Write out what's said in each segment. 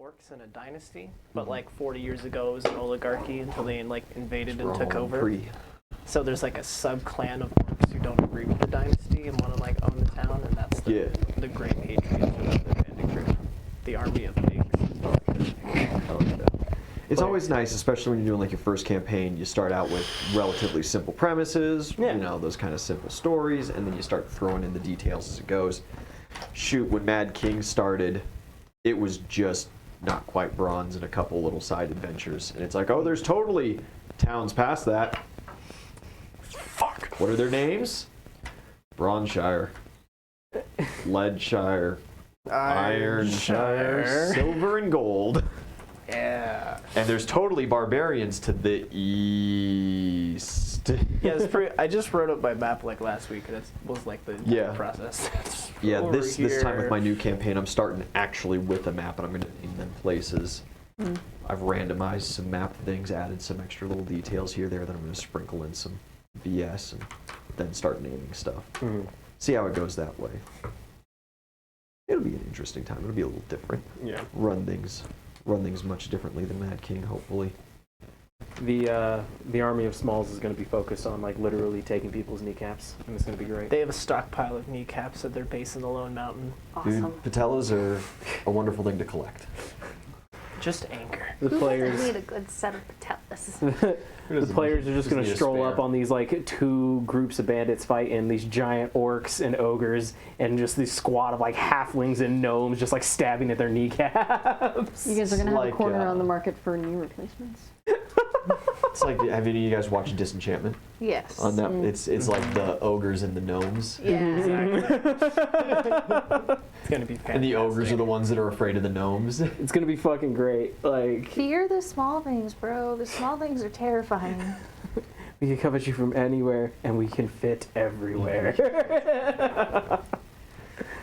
orcs in a dynasty, but like 40 years ago it was an oligarchy until they like invaded and took over. So there's like a sub-clan of orcs who don't agree with the dynasty and want to like own the town, and that's the Great Patriot of the Bandit Group, the army of pigs. It's always nice, especially when you're doing like your first campaign, you start out with relatively simple premises, you know, those kind of simple stories, and then you start throwing in the details as it goes. Shoot, when Mad King started, it was just not quite bronze and a couple little side adventures. And it's like, oh, there's totally towns past that. Fuck. What are their names? Bronzeshire, Leadshire, Ironshire, Silver and Gold. Yeah. And there's totally barbarians to the east. Yeah, it's pretty. I just wrote up my map like last week. That was like the process. Yeah, this time with my new campaign, I'm starting actually with a map, and I'm going to name them places. I've randomized some map things, added some extra little details here, there, that I'm going to sprinkle in some BS, and then start naming stuff. See how it goes that way. It'll be an interesting time. It'll be a little different. Yeah. Run things much differently than Mad King, hopefully. The army of Smalls is going to be focused on like literally taking people's kneecaps, and it's going to be great. They have a stockpile of kneecaps at their base in the Lone Mountain. Awesome. Dude, patellas are a wonderful thing to collect. Just anchor. The players need a good set of patellas. The players are just going to stroll up on these like two groups of bandits fighting these giant orcs and ogres, and just this squad of like halflings and gnomes just like stabbing at their kneecaps. You guys are going to have a corner on the market for knee replacements. It's like, have any of you guys watched Disenchantment? Yes. On that, it's like the ogres and the gnomes. Yeah. Exactly. It's gonna be fantastic. And the ogres are the ones that are afraid of the gnomes. It's gonna be fucking great. Like, fear the small things, bro. The small things are terrifying. We can come at you from anywhere, and we can fit everywhere.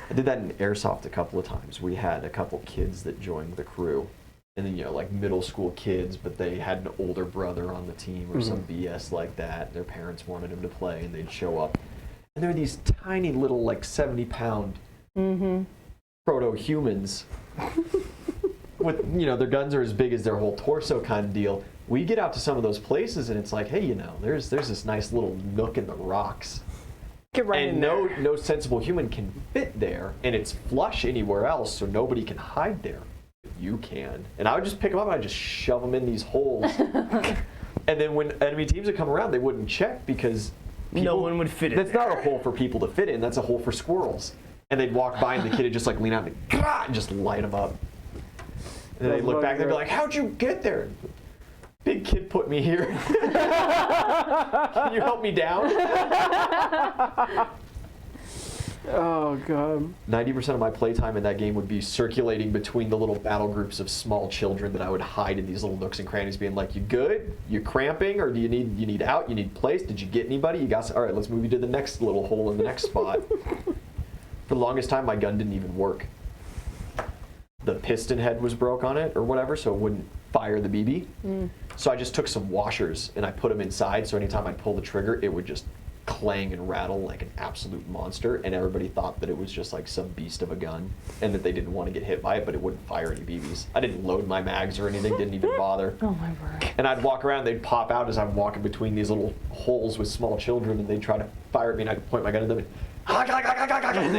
I did that in Airsoft a couple of times. We had a couple kids that joined the crew. And then, you know, like middle school kids, but they had an older brother on the team or some BS like that. Their parents wanted them to play, and they'd show up. And they're these tiny little, like, 70-pound proto-humans with, you know, their guns are as big as their whole torso kind of deal. We get out to some of those places, and it's like, hey, you know, there's this nice little nook in the rocks. Get right in there. And no sensible human can fit there, and it's flush anywhere else, so nobody can hide there. You can. And I would just pick them up and I'd just shove them in these holes. And then when enemy teams would come around, they wouldn't check because no one would fit in That's not a hole for people to fit in. That's a hole for squirrels. And they'd walk by and the kid would just like lean out and just light them up. And then they'd look back and they'd be like, how'd you get there? Big kid put me here. Can you help me down? Oh, God. 90% of my playtime in that game would be circulating between the little battle groups of small children that I would hide in these little nooks and crannies, being like, you good? You cramping? Or do you need out? You need place? Did you get anybody? You got all right, let's move you to the next little hole in the next spot. For the longest time, my gun didn't even work. The piston head was broke on it or whatever, so it wouldn't fire the BB. So I just took some washers and I put them inside, so anytime I'd pull the trigger, it would just clang and rattle like an absolute monster, and everybody thought that it was just like some beast of a gun and that they didn't want to get hit by it, but it wouldn't fire any BBs. I didn't load my mags or anything, didn't even bother. Oh my word. And I'd walk around, they'd pop out as I'm walking between these little holes with small children, and they'd try to fire at me, and I'd point my gun at them and they'd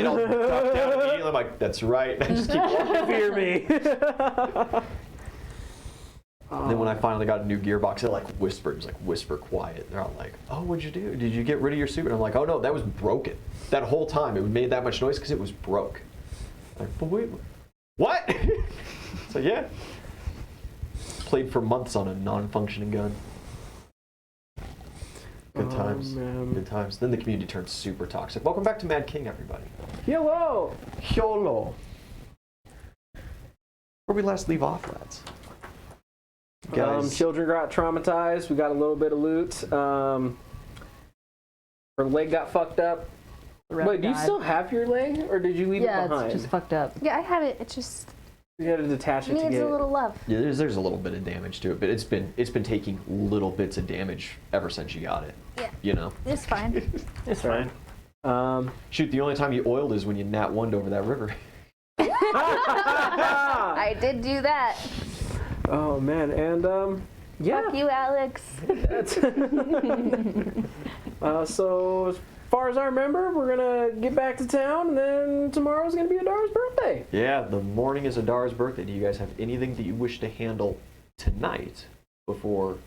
all duck down immediately. I'm like, that's right. And I just keep walking. Fear me. And then when I finally got a new gearbox, it like whispered. It was like whisper quiet. They're all like, oh, what'd you do? Did you get rid of your suit? And I'm like, oh no, that was broken. That whole time it made that much noise because it was broke. I'm like, but wait, what? So yeah. Played for months on a non-functioning gun. Good times. Man. Good times. Then the community turned super toxic. Welcome back to Mad King, everybody. Hello. Hello. Where we last leave off, lads? Guys. Children got traumatized. We got a little bit of loot. Her leg got fucked up. Wait, do you still have your leg, or did you leave it behind? Yeah, it's just fucked up. Yeah, I have it. It just You had to detach it to needs get a little love. Yeah, there's a little bit of damage to it, but it's been taking little bits of damage ever since you got it. Yeah. You know. It's fine. It's fine. Shoot, the only time you oiled is when you nat 1'd over that river. I did do that. Oh man, and yeah. Fuck you, Alex. So as far as I remember, we're gonna get back to town, and then tomorrow's gonna be Adara's birthday. Yeah, the morning is Adara's birthday. Do you guys have anything that you wish to handle tonight before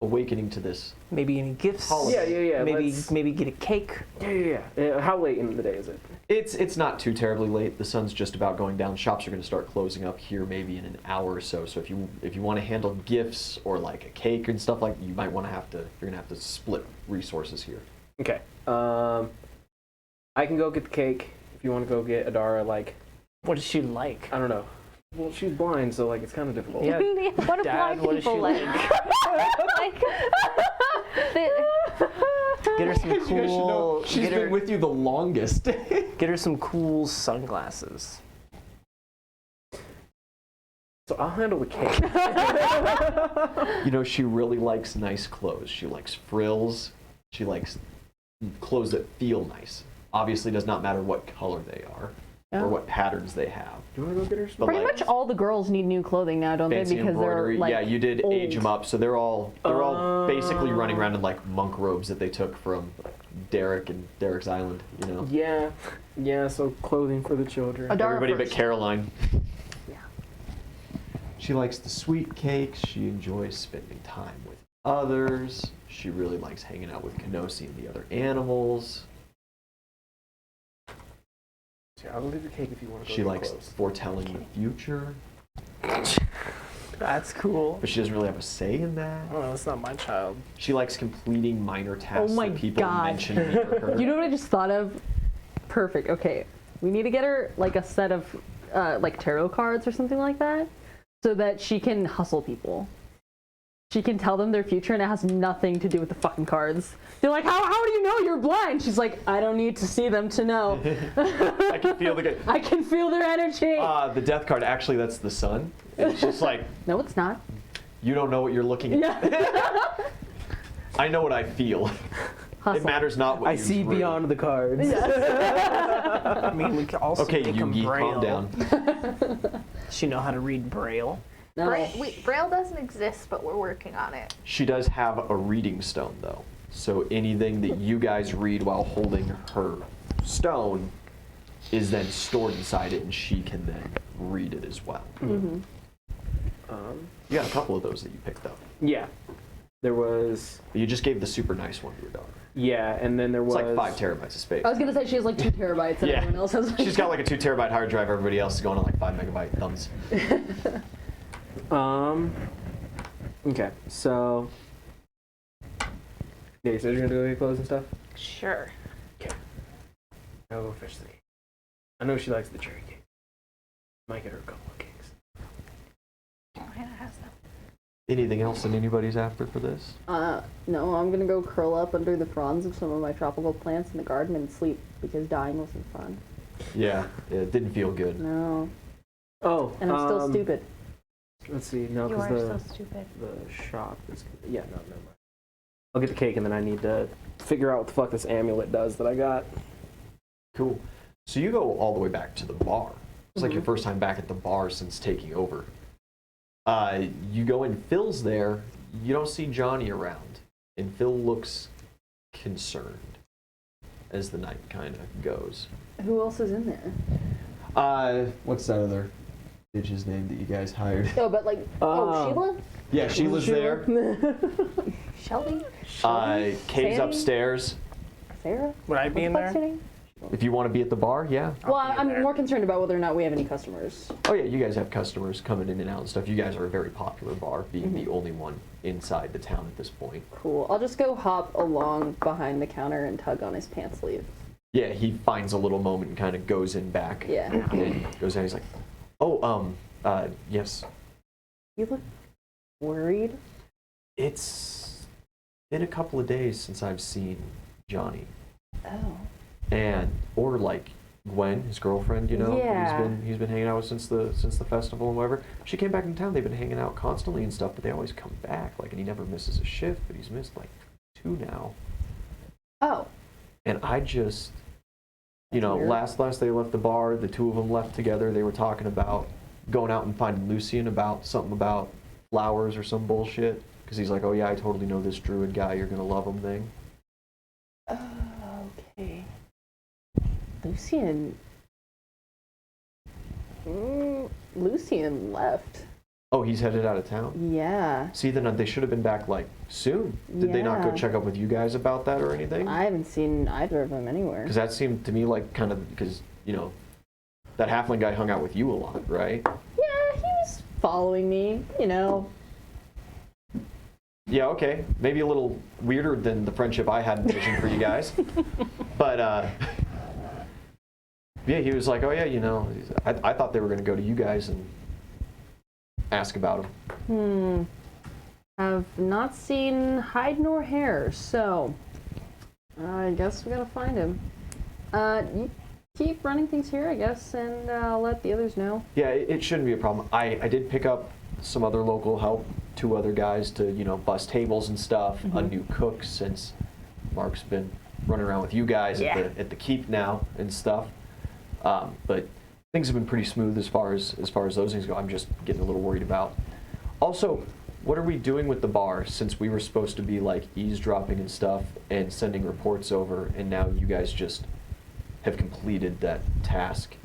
awakening to this? Maybe any gifts? Yeah. Maybe get a cake. Yeah. How late in the day is it? It's not too terribly late. The sun's just about going down. Shops are going to start closing up here maybe in an hour or so. So if you want to handle gifts or like a cake and stuff like that, you might want to you're going to have to split resources here. Okay. I can go get the cake if you want to go get Adara. Like, What is she like? I don't know. Well, she's blind, so like it's kind of difficult. Yeah. What do Dad, blind what is she people like? Get her some cool. She's get been her, with you the longest. Get her some cool sunglasses. So I'll handle the cake. She really likes nice clothes. She likes frills. She likes clothes that feel nice. Obviously, does not matter what color they are or what patterns they have. Do you want to go get her some? Pretty much all the girls need new clothing now, don't they? Fancy Because they're embroidery. like Yeah, you did old. age them up, so they're all basically running around in like monk robes that they took from Derek and Derek's Island. Yeah. So clothing for the children. Adara Everybody but first. Caroline. Yeah. She likes the sweet cakes. She enjoys spending time with others. She really likes hanging out with Kenosi and the other animals. Yeah, I'll leave the cake if you want to go. She get likes clothes. foretelling the future, That's cool. but she doesn't really have a say in that. Oh, that's not my child. She likes completing minor tasks Oh my that people God. mention near her. You know what I just thought of? Perfect. Okay, we need to get her like a set of like tarot cards or something like that, so that she can hustle people. She can tell them their future, and it has nothing to do with the fucking cards. They're like, how do you know you're blind? She's like, I don't need to see them to know. I can feel the I can feel their energy. the death card. Actually, that's the sun. It's just like No, it's not. you don't know what you're looking at. Yeah. I know what I feel. Hustle. It matters not what I you see drew. beyond the cards. I mean, we could also Okay, make them Yugi, braille. calm down. Does she know how to read braille? No. Braille doesn't exist, but we're working on it. She does have a reading stone, though. So anything that you guys read while holding her stone is then stored inside it, and she can then read it as well. Mm-hmm. You got a couple of those that you picked up. Yeah. There was. You just gave the super nice one to your daughter. Yeah, and then there It's was. like 5 terabytes of space. I was gonna say she has like 2 terabytes, and Yeah. everyone else has. Like She's got like a 2 terabyte hard drive. Everybody else is going on like 5 megabyte thumbs. Okay, so. Yeah, you said you're gonna go get clothes and stuff? Sure. I'll go fetch the cake. I know she likes the cherry cake. Might get her a couple of cakes. Oh, Hannah has them. Anything else that anybody's after for this? No, I'm gonna go curl up under the fronds of some of my tropical plants in the garden and sleep because dying wasn't fun. Yeah, it didn't feel good. No, Oh, and I'm still stupid. Let's see, no, You because are so stupid. the shop is. Yeah, no, never mind. I'll get the cake and then I need to figure out what the fuck this amulet does that I got. Cool. So you go all the way back to the bar. It's like your first time back at the bar since taking over. You go in, Phil's there. You don't see Johnny around. And Phil looks concerned as the night kind of goes. Who else is in there? What's that other bitch's name that you guys hired? Oh, but like, Sheila? Yeah, Sheila's there. Shelby? Kay's Sandy? upstairs. Sarah? Would I be in What the fuck's there? her name? If you want to be at the bar, yeah. Well, be in I'm there. more concerned about whether or not we have any customers. Oh yeah, you guys have customers coming in and out and stuff. You guys are a very popular bar, being the only one inside the town at this point. Cool. I'll just go hop along behind the counter and tug on his pants sleeve. Yeah, he finds a little moment and kind of goes in back. Yeah. And goes down. He's like, yes. You look worried. It's been a couple of days since I've seen Johnny. Oh. Or like Gwen, his girlfriend, Yeah. he's been hanging out with since the festival and whatever. She came back in town. They've been hanging out constantly and stuff, but they always come back. Like, and he never misses a shift, but he's missed like 2 now. Oh. And I just You know, weird. last they left the bar, the two of them left together. They were talking about going out and finding Lucian about something about flowers or some bullshit. Because he's like, oh yeah, I totally know this druid guy. You're gonna love him thing. Okay. Lucian. Lucian left. Oh, he's headed out of town? Yeah. See, then they should have been back, like, soon. Did they not go Yeah. check up with you guys about that or anything? I haven't seen either of them anywhere. Because that seemed to me like kind of, because, you know, that halfling guy hung out with you a lot, right? Yeah, he was following me, you know. Yeah, okay. Maybe a little weirder than the friendship I had envisioned for you guys. But, yeah, he was like, oh yeah, you know, I thought they were going to go to you guys and ask about him. Have not seen hide nor hair, so I guess we gotta find him. You keep running things here, I guess, and I'll let the others know. Yeah, it shouldn't be a problem. I did pick up some other local help, 2 other guys to, you know, bust tables and stuff, a new cook since Mark's been running around with you guys at the keep now and stuff. But things have been pretty smooth as far as those things go. I'm just getting a little worried about. Also, what are we doing with the bar since we were supposed to be like eavesdropping and stuff and sending reports over, and now you guys just have completed that task?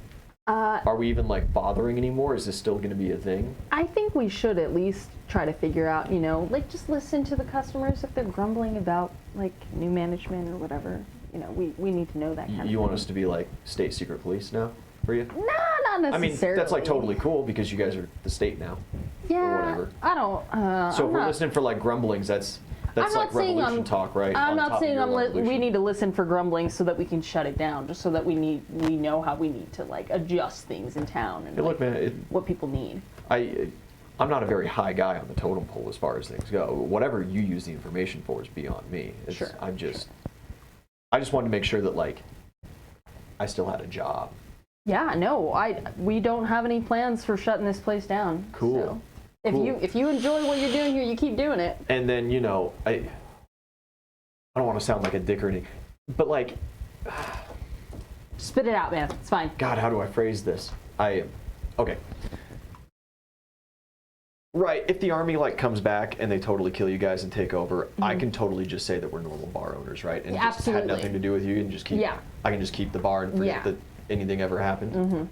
Are we even like bothering anymore? Is this still going to be a thing? I think we should at least try to figure out, you know, like just listen to the customers if they're grumbling about like new management or whatever. You know, we need to know that kind of thing. You want us to be like state secret police now for you? No, not necessarily. I mean, that's like totally cool because you guys are the state now. Yeah, or whatever. I don't. So if we're listening for like grumblings, that's like revolution talk, right? I'm On not top of saying your revolution. we need to listen for grumbling so that we can shut it down, just so that we know how we need to like adjust things in town and Hey, look, man, what people need. I'm not a very high guy on the totem pole as far as things go. Whatever you use the information for is beyond me. Sure. I just wanted to make sure that like I still had a job. Yeah, no, we don't have any plans for shutting this place down. Cool. So Cool. if you enjoy what you're doing here, you keep doing it. And then, you know, I don't want to sound like a dick or anything, but like, Spit it out, man. It's fine. God, how do I phrase this? Okay. Right, if the army like comes back and they totally kill you guys and take over, I can totally just say that we're normal bar owners, right? And Yeah, just had absolutely. nothing to do with you and just keep. Yeah. I can just keep the bar and forget Yeah. that anything ever happened.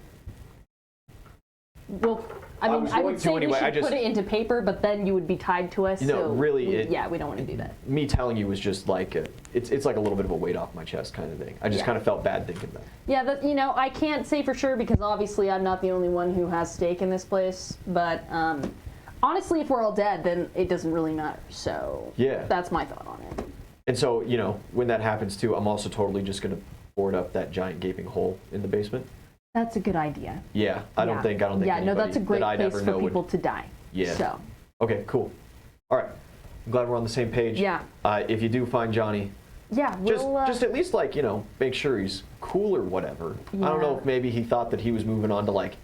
Well, I I mean, was I going would to say anyway, we I should just- put it into paper, but then you would be tied to us. You know, so really, we don't want to do that. Me telling you was just like it's like a little bit of a weight off my chest kind of thing. I just Yeah. kind of felt bad thinking that. Yeah, you know, I can't say for sure because obviously I'm not the only one who has stake in this place. But honestly, if we're all dead, then it doesn't really matter. So Yeah. that's my thought on it. And so, you know, when that happens too, I'm also totally just going to board up that giant gaping hole in the basement. That's a good idea. Yeah, I don't think Yeah, no, anybody that's a great that I'd place ever for know people would. to die. Yeah. So Okay, cool. All right. I'm glad we're on the same page. Yeah. If you do find Johnny, yeah, we'll just at least like, you know, make sure he's cool or whatever. I don't know Yeah. if maybe he thought that he was moving on to like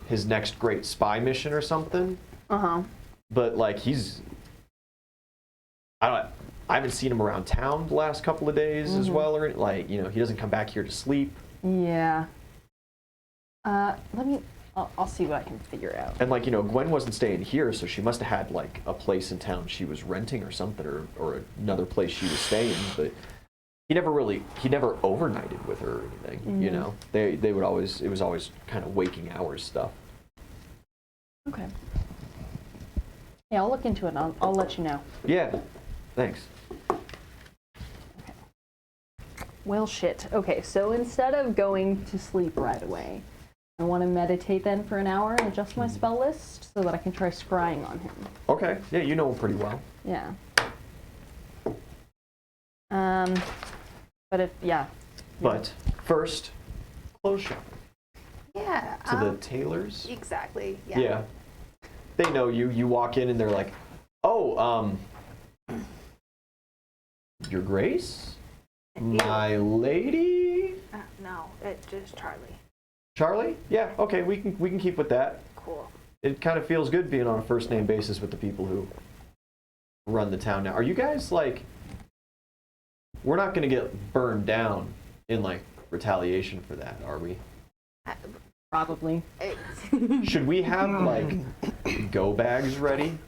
his next great spy mission or something. But like I haven't seen him around town the last couple of days as well, or like, you know, he doesn't come back here to sleep. Yeah. I'll see what I can figure out. And like, you know, Gwen wasn't staying here, so she must have had like a place in town she was renting or something, or another place she was staying. But he never overnighted with her or anything. You know, it was always kind of waking hours stuff. Okay. Yeah, I'll look into it and I'll let you know. Yeah, thanks. Well, shit. Okay, so instead of going to sleep right away, I want to meditate then for an hour and adjust my spell list so that I can try scrying on him. Okay, yeah, you know him pretty well. Yeah. But first, clothes shopping. Yeah. To the tailors. Exactly. Yeah. They know you. You walk in and they're like, "Oh, Your Grace, my lady." No, it's just Charlie. Charlie? Yeah. Okay, we can keep with that. Cool. It kind of feels good being on a first name basis with the people who run the town now. Are you guys like? We're not going to get burned down in like retaliation for that, are we? Probably. Should we have, like, go bags ready?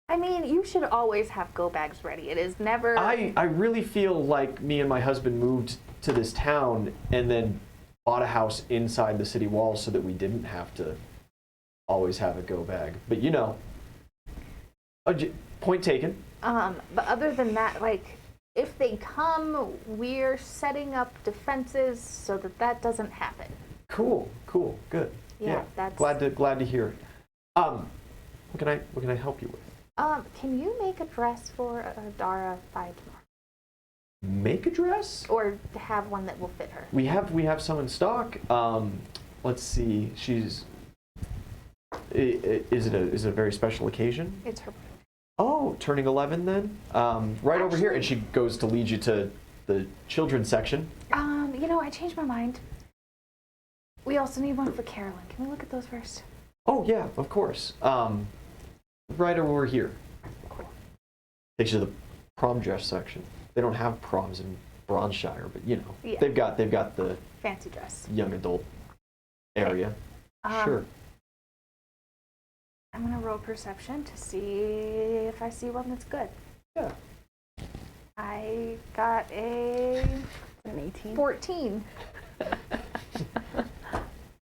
I mean, you should always have go bags ready. It is never. I really feel like me and my husband moved to this town and then bought a house inside the city walls so that we didn't have to always have a go bag. But you know, point taken. But other than that, like, if they come, we're setting up defenses so that that doesn't happen. Cool, good. Yeah, that's glad to hear it. What can I help you with? Can you make a dress for Adara by tomorrow? Make a dress? Or have one that will fit her? We have some in stock. Let's see. Is it a very special occasion? It's her. Oh, turning 11 then? Right over here, and she goes to lead you to the children's section. You know, I changed my mind. We also need one for Carolyn. Can we look at those first? Oh yeah, of course. Right over here. Takes you to the prom dress section. They don't have proms in Bronshire, but you know, Yeah. they've got the Fancy dress. young adult area. Sure. I'm gonna roll perception to see if I see one that's good. Yeah. I got an 18. 14.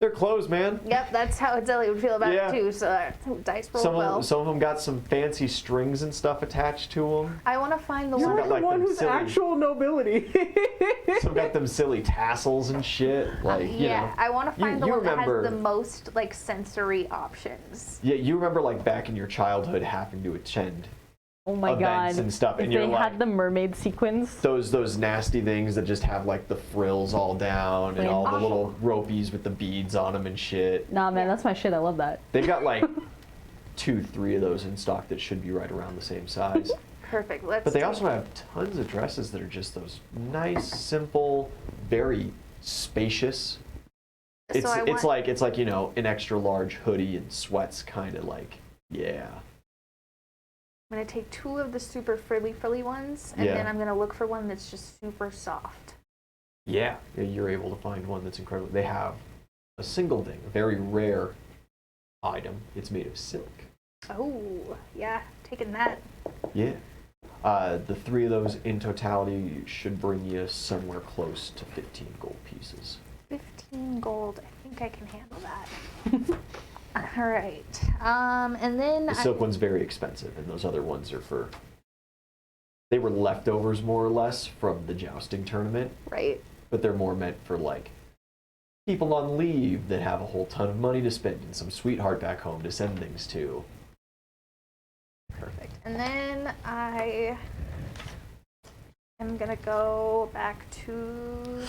They're clothes, man. Yep, that's how Adele would feel about Yeah. it too. So dice roll well. Some of them got some fancy strings and stuff attached to them. I want to find the Some one. got like them who's silly, actual nobility. some got them silly tassels and shit. Like you know. I want to find the you one that remember- has the most like sensory options. Yeah, you remember like back in your childhood having to attend Oh my events god. and stuff, If and they you're like had the mermaid sequins. those nasty things that just have like the frills all down and all the little ropies with the beads on them and shit. Nah, man, that's my shit. I love that. They've got like 2-3 of those in stock that should be right around the same size. Perfect. Let's. But they take- also have tons of dresses that are just those nice, simple, very spacious. It's I it's want- like you know, an extra large hoodie and sweats, kind of like, yeah. I'm gonna take 2 of the super frilly ones, and Yeah. then I'm gonna look for one that's just super soft. Yeah, you're able to find one that's incredible. They have a single thing, a very rare item. It's made of silk. Oh, yeah, taking that. Yeah. The 3 of those in totality should bring you somewhere close to 15 gold pieces. 15 gold. I think I can handle that. All right. And then The silk one's very expensive, and those other ones are they were leftovers more or less from the jousting tournament, right. but they're more meant for like people on leave that have a whole ton of money to spend and some sweetheart back home to send things to. Perfect. And then I am gonna go back to.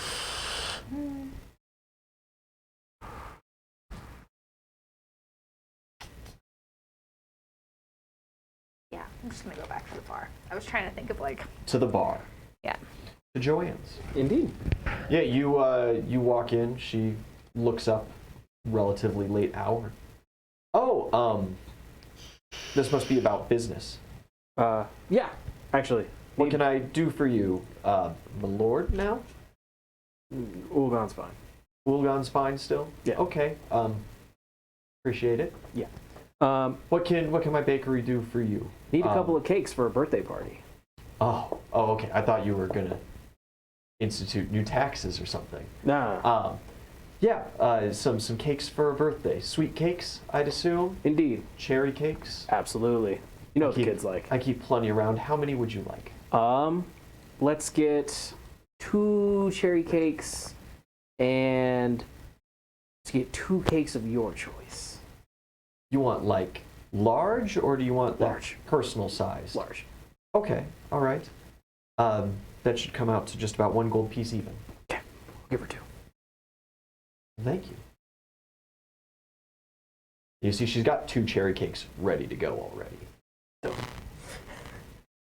Yeah, I'm just gonna go back to the bar. I was trying to think of like. To the bar. Yeah. To Joanne's. Indeed. Yeah, you walk in. She looks up, relatively late hour. Oh, this must be about business. Yeah, actually. What can I do for you, my lord? Now, Ulgon's fine. Ulgon's fine still. Yeah. Okay. Appreciate it. Yeah. What can my bakery do for you? Need a couple of cakes for a birthday party. Oh, okay. I thought you were gonna institute new taxes or something. Nah. Yeah. Some cakes for a birthday. Sweet cakes, I'd assume. Indeed. Cherry cakes. Absolutely. You know what the kids like. I keep plenty around. How many would you like? Let's get 2 cherry cakes and let's get 2 cakes of your choice. You want like large, or do you want Large. like personal size? Large. Okay. All right. That should come out to just about 1 gold piece even. Okay. I'll give her 2. Thank you. You see, she's got 2 cherry cakes ready to go already. So,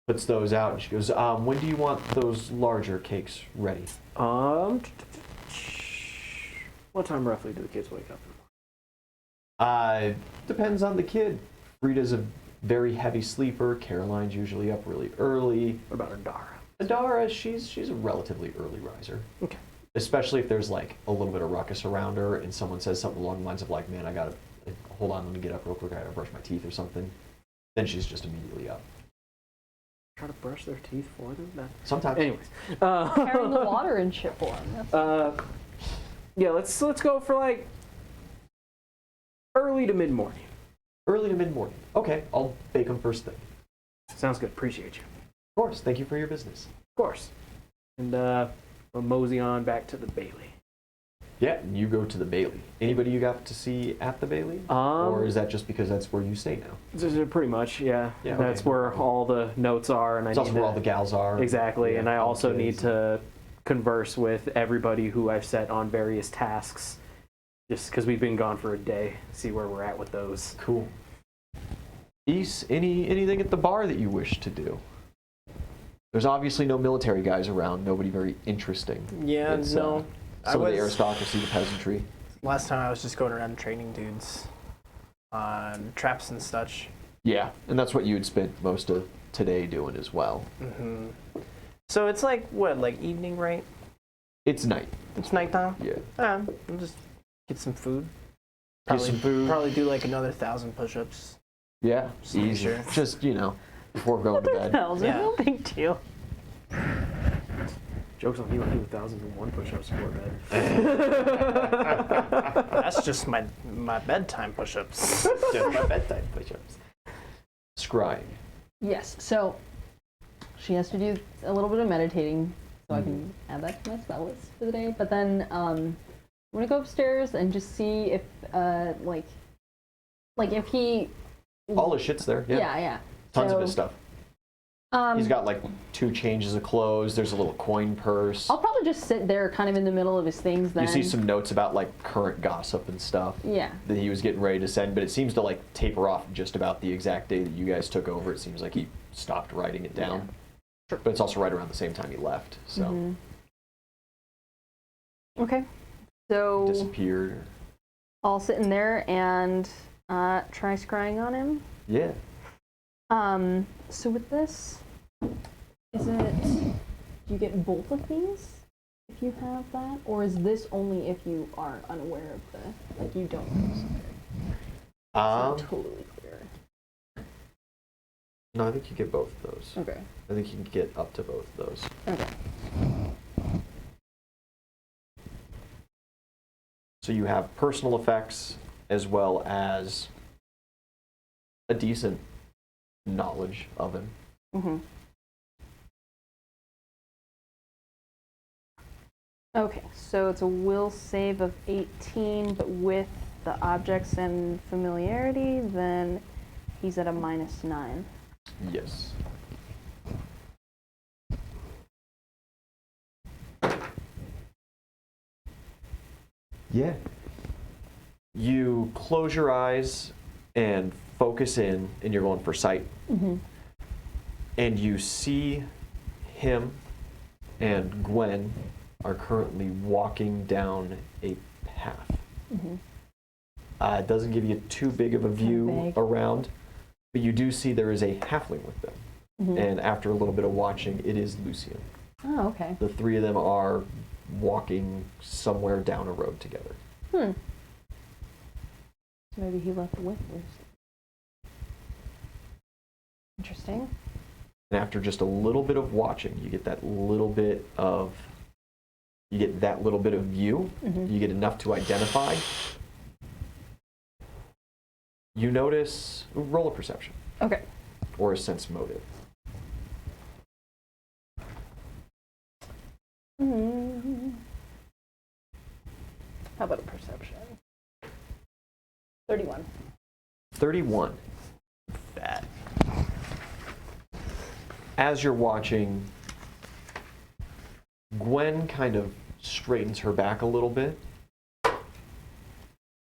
puts those out and she goes, when do you want those larger cakes ready? What time roughly do the kids wake up? Depends on the kid. Frida's a very heavy sleeper. Caroline's usually up really early. What about Adara? Adara, she's a relatively early riser. Okay. especially if there's like a little bit of ruckus around her and someone says something along the lines of like, man, I gotta, hold on, let me get up real quick, I gotta brush my teeth or something, then she's just immediately up. Try to brush their teeth for them? Sometimes. Anyways. Carrying the water and shit for them. Yeah, let's go for like early to mid-morning. Early to mid-morning. Okay, I'll bake them first thing. Sounds good. Appreciate you. Of course, thank you for your business. Of course. And we'll mosey on back to the Bailey. Yeah, and you go to the Bailey. Anybody you got to see at the Bailey? Or is that just because that's where you stay now? Pretty much, yeah. Yeah, That's okay. where all the notes are, and It's also where all the gals are. Exactly, Yeah, and I all also the need kids. to converse with everybody who I've set on various tasks, just because we've been gone for a day. See where we're at with those. Cool. Ys, anything at the bar that you wish to do? There's obviously no military guys around. Nobody very interesting. Yeah, It's, no. some of the aristocracy, the peasantry. Last time I was just going around training dudes on traps and such. Yeah, and that's what you had spent most of today doing as well. Hmm. So it's like, what, like evening, right? It's night. It's nighttime? Yeah. I'll just get some food. Get some food. Probably do like another 1,000 push-ups. Yeah, Just to be easy. sure. Just, before going to bed. Yeah. No big deal. Joke's on you, I do 1,001 push-ups before bed. That's just my bedtime push-ups. Just my bedtime push-ups. Scrying. Yes, so she has to do a little bit of meditating, so I can add that to my spell list for the day. But then I'm gonna go upstairs and just see if, like if he. All his shit's there. Yeah. Yeah. Tons So, of his stuff. He's got like 2 changes of clothes. There's a little coin purse. I'll probably just sit there, kind of in the middle of his things. Then You see some notes about like current gossip and stuff Yeah. that he was getting ready to send, but it seems to like taper off just about the exact day that you guys took over. It seems like he stopped writing it down. Sure. But it's also right around the same time he left, so Mhm. Okay. So disappeared. I'll sit in there and try scrying on him. Yeah. So with this, is it, do you get both of these if you have that? Or is this only if you are unaware of the, like you don't know something? So totally clear. No, I think you get both of those. Okay. I think you can get up to both of those. Okay. So you have personal effects as well as a decent knowledge of him. Mm-hmm. Okay, so it's a will save of 18, but with the objects and familiarity, then he's at a -9. Yes. Yeah. You close your eyes and focus in, and you're going for sight. Mm-hmm. And you see him and Gwen are currently walking down a path. Mm-hmm. It doesn't give you too big of a view vague. around, but you do see there is a halfling with them. Mm-hmm. And after a little bit of watching, it is Lucian. Oh, okay. The 3 of them are walking somewhere down a road together. So maybe he left with Lucy. Interesting. And after just a little bit of watching, you get that little bit of view. Mm-hmm. You get enough to identify. You notice, roll a perception Okay. or a sense motive. How about a perception? 31. 31. That. As you're watching, Gwen kind of straightens her back a little bit.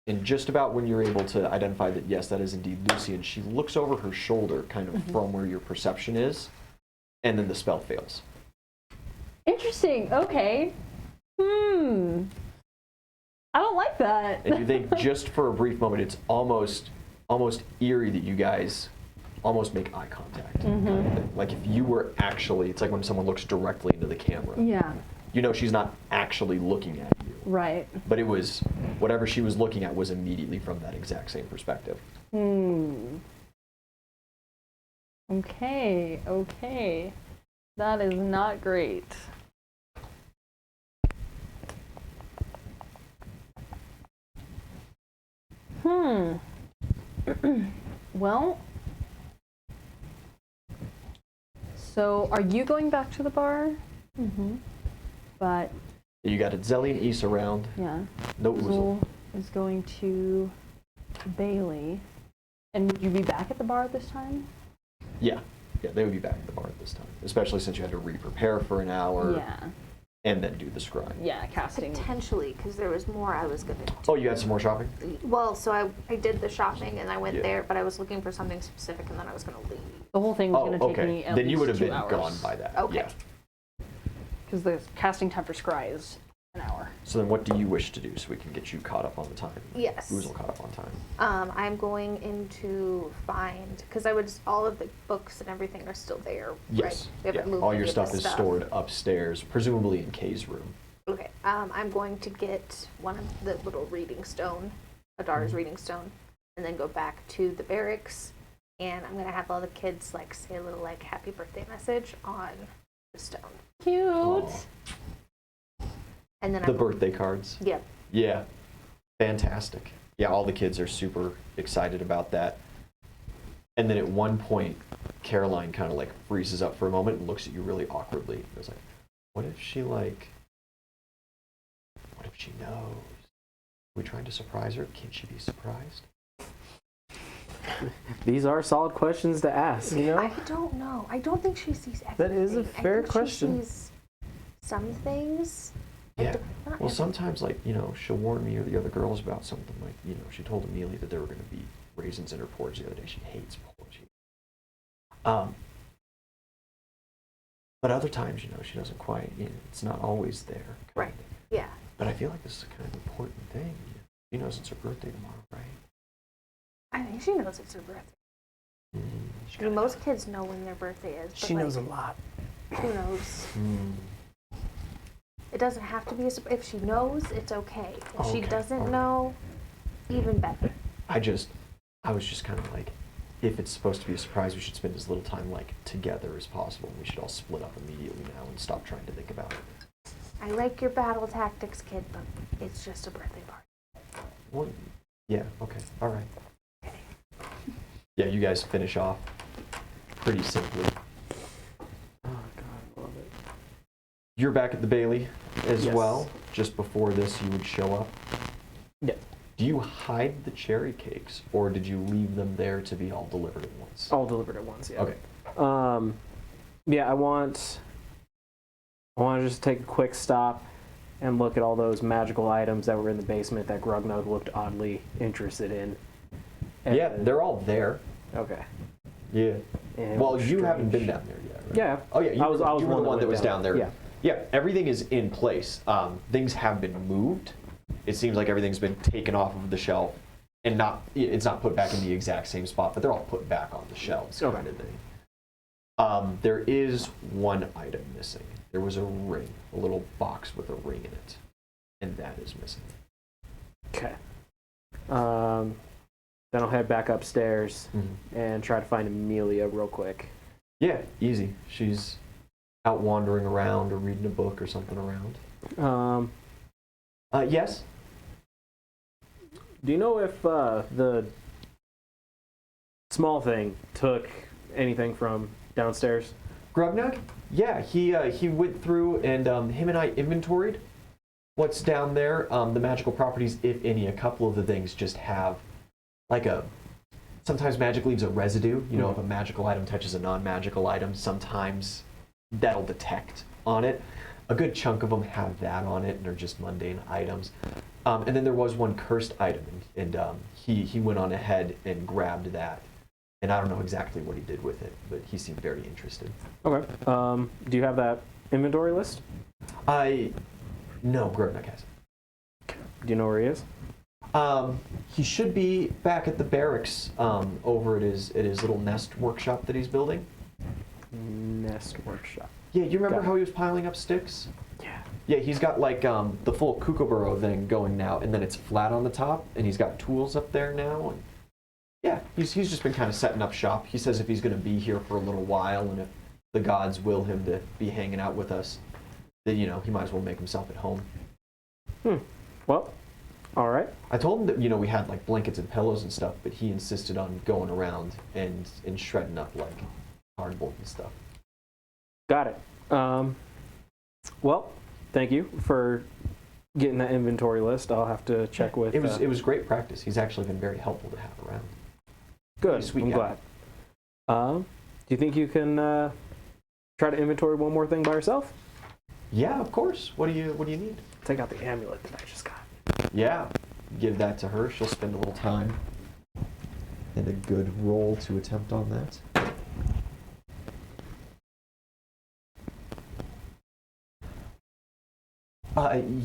And just about when you're able to identify that, yes, that is indeed Lucian, she looks over her shoulder kind of from where your perception is, and then the spell fails. Interesting. Okay. I don't like that. And you think just for a brief moment, it's almost eerie that you guys almost make eye contact. Kind of thing. Like if you were actually, it's like when someone looks directly into the camera. Yeah. You know she's not actually looking at you. Right. But it was, whatever she was looking at was immediately from that exact same perspective. Okay, okay. That is not great. Well, so are you going back to the bar? But You got Zelly and Ys around. yeah, No Oozle. Zool is going to Bailey. And would you be back at the bar this time? Yeah, they would be back at the bar at this time, especially since you had to re-prepare for an hour Yeah. and then do the scribe. Yeah, casting. Potentially, because there was more I was going to do. Oh, you had some more shopping? Well, so I did the shopping and I went Yeah. there, but I was looking for something specific and then I was going to leave. The whole thing was Oh, going to take okay. me at Then least you would have 2 been hours. gone by that. Okay. Yeah. Because the casting time for Scry is an hour. So then what do you wish to do so we can get you caught up on the time? Yes. Oozle caught up on time. I'm going in to find, because all of the books and everything are still there, Yes. right? We haven't Yeah. moved All any your of the stuff is stored upstairs, presumably in Kay's room. Okay. I'm going to get one of the little reading stone, Adara's reading stone, and then go back to the barracks, and I'm going to have all the kids say a little happy birthday message on the stone. Cute. Aw. And then The birthday cards. Yep. Yeah. Fantastic. Yeah, all the kids are super excited about that. And then at one point, Caroline kind of freezes up for a moment and looks at you really awkwardly. It was like, what if she knows? Are we trying to surprise her? Can she be surprised? These are solid questions to ask, you know? I don't know. I don't think she sees everything. That is a fair I think question. She sees some things. Yeah. Not Well, sometimes, she'll warn me or the other girls about something. She told Amelia that there were going to be raisins in her porridge the other day. She hates porridge. But other times, she doesn't quite, it's not always there. Right. Yeah. But I feel like this is a kind of important thing. She knows it's her birthday tomorrow, right? I think she knows it's her birthday. I mean, most kids know when their birthday is. But She knows a lot. Who knows? It doesn't have to be if she knows, it's okay. If she Okay, doesn't alright. know, even better. I was just kind of if it's supposed to be a surprise, we should spend as little time together as possible. We should all split up immediately now and stop trying to think about it. I like your battle tactics, kid, but it's just a birthday party. Well, yeah, okay, all right. Yeah, you guys finish off pretty simply. Oh, God, I love it. You're back at the Bailey as Yes. well. Just before this, you would show up. Yeah. Do you hide the cherry cakes, or did you leave them there to be all delivered at once? All delivered at once, yeah. Okay. Yeah, I want to just take a quick stop and look at all those magical items that were in the basement that Grugnug looked oddly interested in. And- Yeah, they're all there. Okay. Yeah. And Well, you haven't been strange. down there yet, right? Yeah. Oh, yeah. You I was were one the that one that went was down there. Yeah. Yeah, everything is in place. Things have been moved. It seems like everything's been taken off of the shelf and it's not put back in the exact same spot, but they're all put back on the shelves Okay. kind of thing. There is one item missing. There was a ring, a little box with a ring in it, and that is missing. Okay. Then I'll head back upstairs and try to find Amelia real quick. Yeah, easy. She's out wandering around or reading a book or something around. Yes? Do you know if the small thing took anything from downstairs? Grugnug? Yeah, he went through and him and I inventoried what's down there. The magical properties, if any, a couple of the things just have sometimes magic leaves a residue. You know, if a magical item touches a non-magical item, sometimes that'll detect on it. A good chunk of them have that on it and are just mundane items. And then there was one cursed item, and he went on ahead and grabbed that. And I don't know exactly what he did with it, but he seemed very interested. Okay. Do you have that inventory list? No, Grugnug has it. Do you know where he is? He should be back at the barracks over at his little nest workshop that he's building. Nest workshop. Yeah, you remember Got it. how he was piling up sticks? Yeah. Yeah, he's got like the full kookaburra thing going now, and then it's flat on the top, and he's got tools up there now. And yeah, he's just been kind of setting up shop. He says if he's going to be here for a little while, and if the gods will him to be hanging out with us, then he might as well make himself at home. Well, all right. I told him that we had like blankets and pillows and stuff, but he insisted on going around and shredding up like cardboard and stuff. Got it. Well, thank you for getting that inventory list. I'll have to check with. It was great practice. He's actually been very helpful to have around. Good. Sweet I'm guy. glad. Do you think you can try to inventory one more thing by yourself? Yeah, of course. What do you need? Take out the amulet that I just got. Yeah, give that to her. She'll spend a little time and a good roll to attempt on that.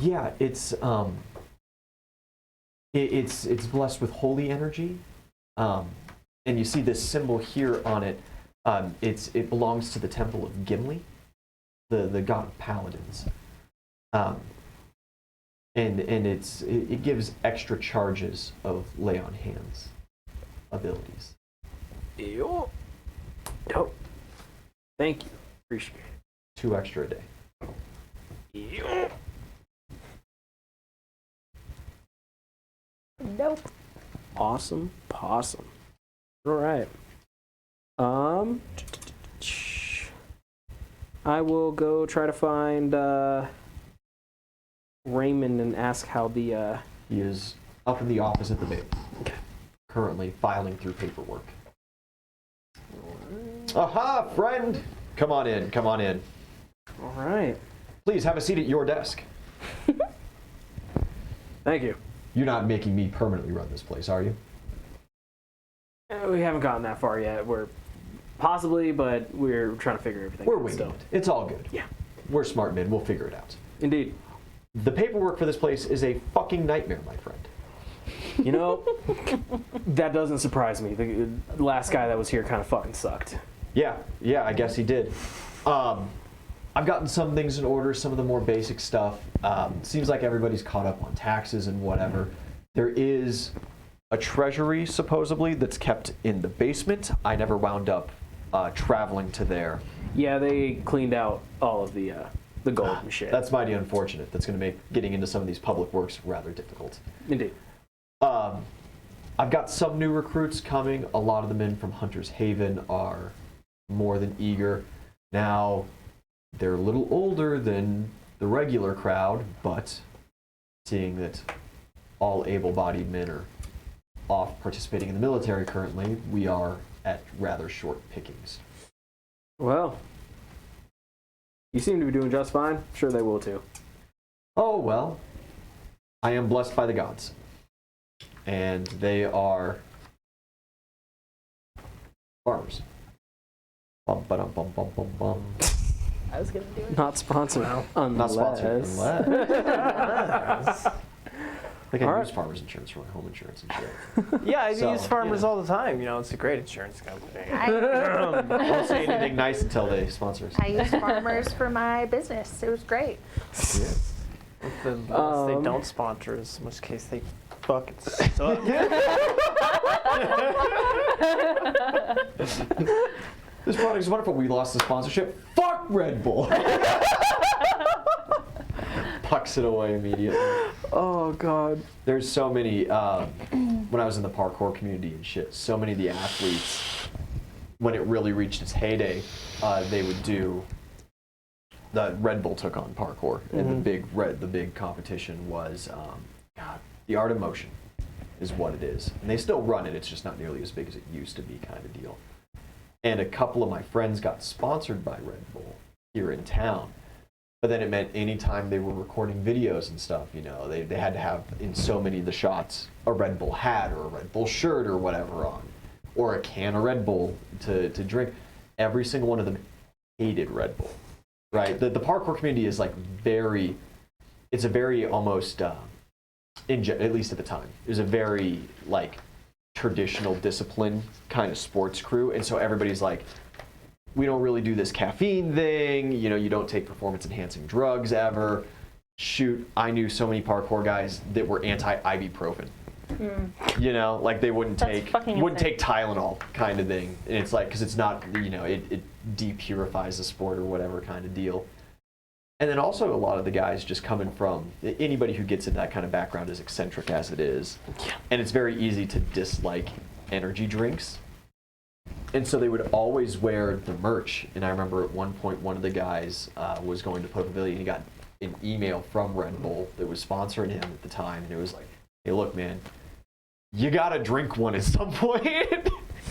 Yeah, it's blessed with holy energy, and you see this symbol here on it. It belongs to the temple of Gimli, the god of paladins, and it gives extra charges of lay on hands abilities. Yo. Dope. Thank you. Appreciate it. 2 extra a day. Yo. Nope. Awesome possum. All right. I will go try to find Raymond and ask how the He is up in the office at the bank, currently filing through paperwork. Aha, friend! Come on in, come on in. All right. Please have a seat at your desk. Thank you. You're not making me permanently run this place, are you? We haven't gotten that far yet. We're possibly, but we're trying to figure everything We're out winging still. it. It's all good. Yeah. We're smart men. We'll figure it out. Indeed. The paperwork for this place is a fucking nightmare, my friend. You know, that doesn't surprise me. The last guy that was here kind of fucking sucked. Yeah, I guess he did. I've gotten some things in order, some of the more basic stuff. Seems like everybody's caught up on taxes and whatever. There is a treasury, supposedly, that's kept in the basement. I never wound up traveling to there. Yeah, they cleaned out all of the gold and shit. That's mighty unfortunate. That's going to make getting into some of these public works rather difficult. Indeed. I've got some new recruits coming. A lot of the men from Hunter's Haven are more than eager. Now, they're a little older than the regular crowd, but seeing that all able-bodied men are off participating in the military currently, we are at rather short pickings. Well, you seem to be doing just fine. Sure they will too. Oh, well, I am blessed by the gods. And they are farmers. Bum, ba-dum, bum, bum, bum, bum. I was gonna do it. Not sponsored. Unless. Not sponsored. Unless. I think I All use right. farmers insurance for my home insurance and shit. Yeah, I So, use farmers yeah. all the time. It's a great insurance company. I Won't say anything nice until they sponsor us. use farmers for my business. It was great. Yeah. Unless they don't sponsor us, in which case they fucking suck. This product is wonderful. We lost the sponsorship. Fuck Red Bull. Pucks it away immediately. Oh God. There's so many, when I was in the parkour community and shit, so many of the athletes, when it really reached its heyday, they would do, the Red Bull took on parkour, and the big competition was, the art of motion is what it is. And they still run it, it's just not nearly as big as it used to be kind of deal. And a couple of my friends got sponsored by Red Bull here in town. But then it meant anytime they were recording videos and stuff, they had to have in so many of the shots a Red Bull hat or a Red Bull shirt or whatever on, or a can of Red Bull to drink. Every single one of them hated Red Bull, right? The parkour community is like it's a very almost, at least at the time, it was a very like traditional discipline kind of sports crew. And so everybody's like, we don't really do this caffeine thing. You don't take performance enhancing drugs ever. shoot, I knew so many parkour guys that were anti-ibuprofen. You know, like they wouldn't take Tylenol kind of thing. And it's like, because it's not, you know, it depurifies the sport or whatever kind of deal. And then also a lot of the guys just coming from, anybody who gets in that kind of background, as eccentric as it is. And it's very easy to dislike energy drinks. And so they would always wear the merch. And I remember at one point, one of the guys was going to Poke Pavilion. He got an email from Red Bull that was sponsoring him at the time. And it was like, hey, look, man, you gotta drink one at some point.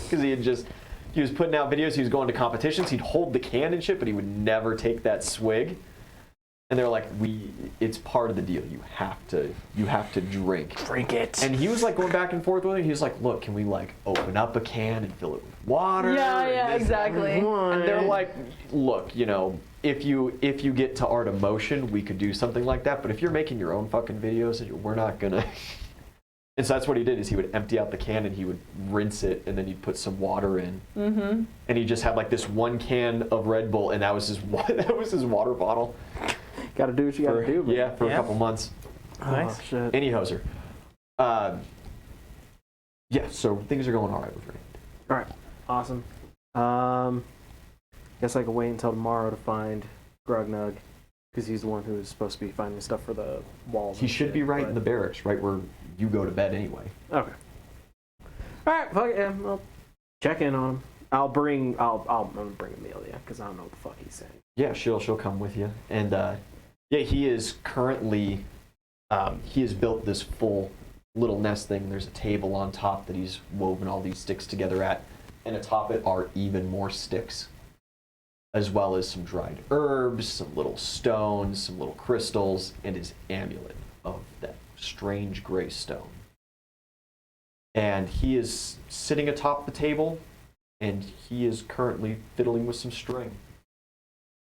Because he was putting out videos, he was going to competitions, he'd hold the can and shit, but he would never take that swig. And they're like, it's part of the deal. You have to drink. Drink it. And he was like going back and forth with it. He was like, look, can we like open up a can and fill it with water? Yeah, exactly. And they're like, look, you know, if you get to Art of Motion, we could do something like that. But if you're making your own fucking videos, we're not gonna. And so that's what he did, is he would empty out the can and he would rinse it and then he'd put some water in. Mm-hmm. And he just had like this one can of Red Bull and that was his water bottle. Gotta do what you gotta do, man. Yeah, for a couple months. Nice. Oh, shit. Any hoser. Yeah, so things are going all right with Raymond. All right, awesome. Guess I can wait until tomorrow to find Grugnug, because he's the one who's supposed to be finding stuff for the walls. He should be right in the barracks, right where you go to bed anyway. Okay. All right, fuck it, yeah, I'll check in on him. I'm gonna bring Amelia, because I don't know what the fuck he's saying. Yeah, she'll come with you. And yeah, he is currently, he has built this full little nest thing. There's a table on top that he's woven all these sticks together at. And atop it are even more sticks, as well as some dried herbs, some little stones, some little crystals, and his amulet of that strange gray stone. And he is sitting atop the table, and he is currently fiddling with some string.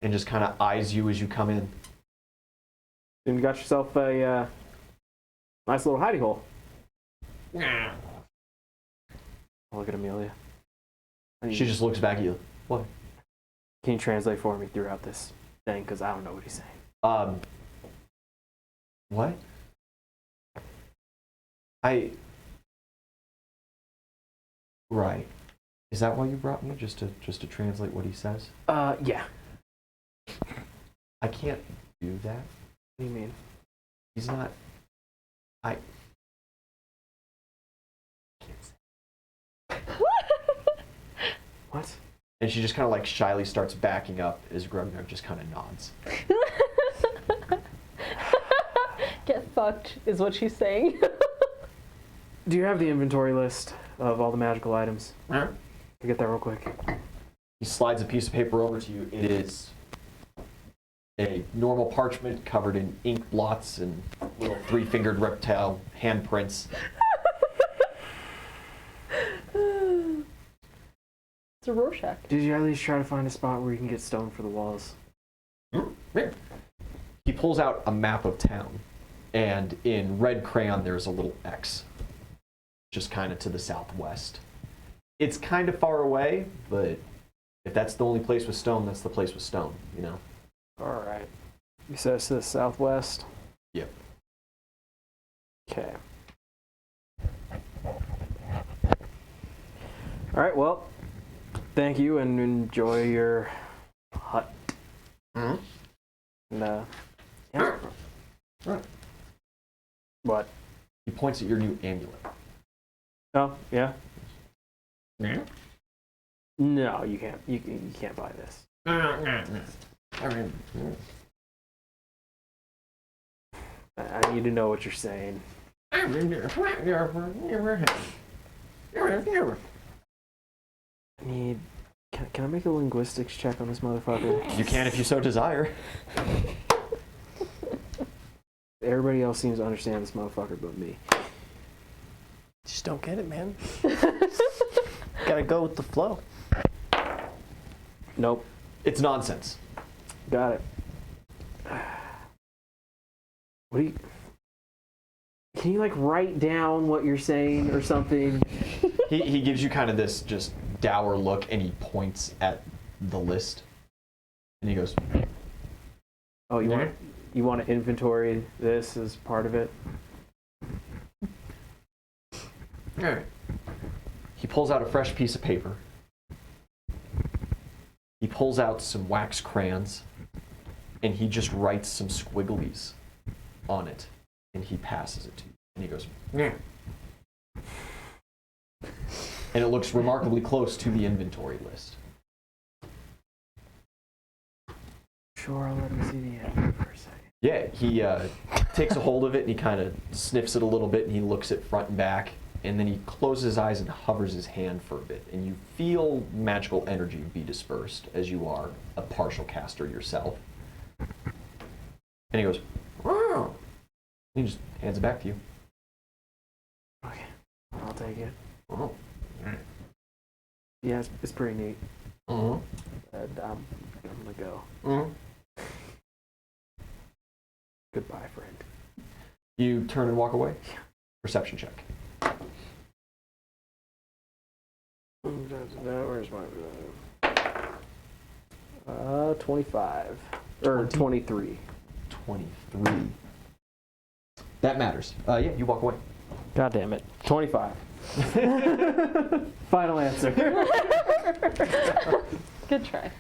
And just kind of eyes you as you come in. And you got yourself a nice little hidey hole. Look at Amelia. She just looks back at you. What? Can you translate for me throughout this thing? Because I don't know what he's saying. What? Right. Is that why you brought me? Just to translate what he says? Yeah. I can't do that. What do you mean? He's not. I can't say. What? And she just kind of like shyly starts backing up as Grugnug just kind of nods. Get fucked is what she's saying. Do you have the inventory list of all the magical items? Huh? Can get that real quick. He slides a piece of paper over to you. It is a normal parchment covered in ink blots and little three-fingered reptile handprints. It's a Rorschach. Did you at least try to find a spot where you can get stone for the walls? He pulls out a map of town, and in red crayon there's a little X, just kind of to the southwest. It's kind of far away, but if that's the only place with stone, that's the place with stone, you know? All right. You said it's to the southwest? Yep. Okay. All right, well, thank you and enjoy your hut. Mm-hmm. And, yeah. Right. What? He points at your new amulet. Oh, yeah? Yeah? No, you can't. You can't buy this. I mean, I need to know what you're saying. Can I make a linguistics check on this motherfucker? you can if you so desire. Everybody else seems to understand this motherfucker but me. Just don't get it, man. Gotta go with the flow. Nope. It's nonsense. Got it. What do you... Can you, like, write down what you're saying or something? He gives you kind of this just dour look, and he points at the list. And he goes, Oh, you want you want to inventory this as part of it. All right. He pulls out a fresh piece of paper. He pulls out some wax crayons, and he just writes some squigglies on it, and he passes it to you. And he goes, "Yeah." And it looks remarkably close to the inventory list. Sure, I'll let him see the end for a second. Yeah, he takes a hold of it, and he kind of sniffs it a little bit, and he looks at front and back, and then he closes his eyes and hovers his hand for a bit, and you feel magical energy be dispersed as you are a partial caster yourself. And he goes, "Wow." He just hands it back to you. Okay, I'll take it. Oh. Yeah, it's pretty neat. Uh-huh. And I'm gonna go. Uh-huh. Goodbye, friend. You turn and walk away? Perception check. Where's my 25 or 23. 23. That matters. Yeah, you walk away. God damn it. 25. Final answer. Good try.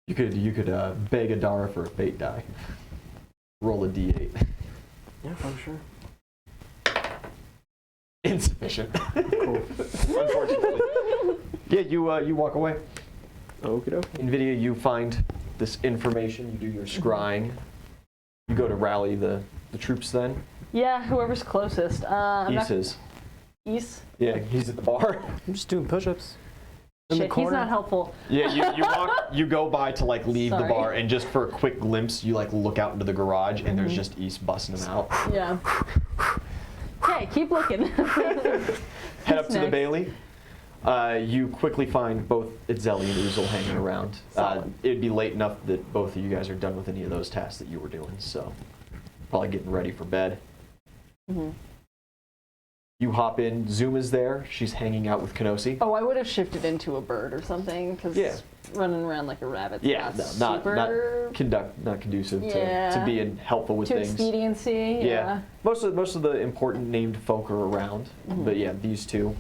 You could beg Adara for a fate die. Roll a d8. Yeah, I'm sure. Insufficient. Cool. Unfortunately. Yeah, you walk away. Okie dokie. NVIDIA, you find this information. You do your scrying. You go to rally the troops then. Yeah, whoever's closest. East is. East? Yeah, he's at the bar. I'm just doing push-ups. Shit, he's not helpful. Yeah, you go by to like leave the Sorry. bar, and just for a quick glimpse, you like look out into the garage, and there's just East busting him out. Yeah. Okay, keep looking. Head up to the Next. Bailey. You quickly find both Itzeli and Uzel hanging around. It'd be late enough that both of you guys are done with any of those tasks that you were doing, so probably getting ready for bed. Mm-hmm. You hop in. Zuma's there. She's hanging out with Kenosi. Oh, I would have shifted into a bird or something, because Yeah. running around like a rabbit's Yeah, not no, super not conducive Yeah. to being helpful with to things. expediency. Yeah. Most of the important named folk are around, but yeah, these two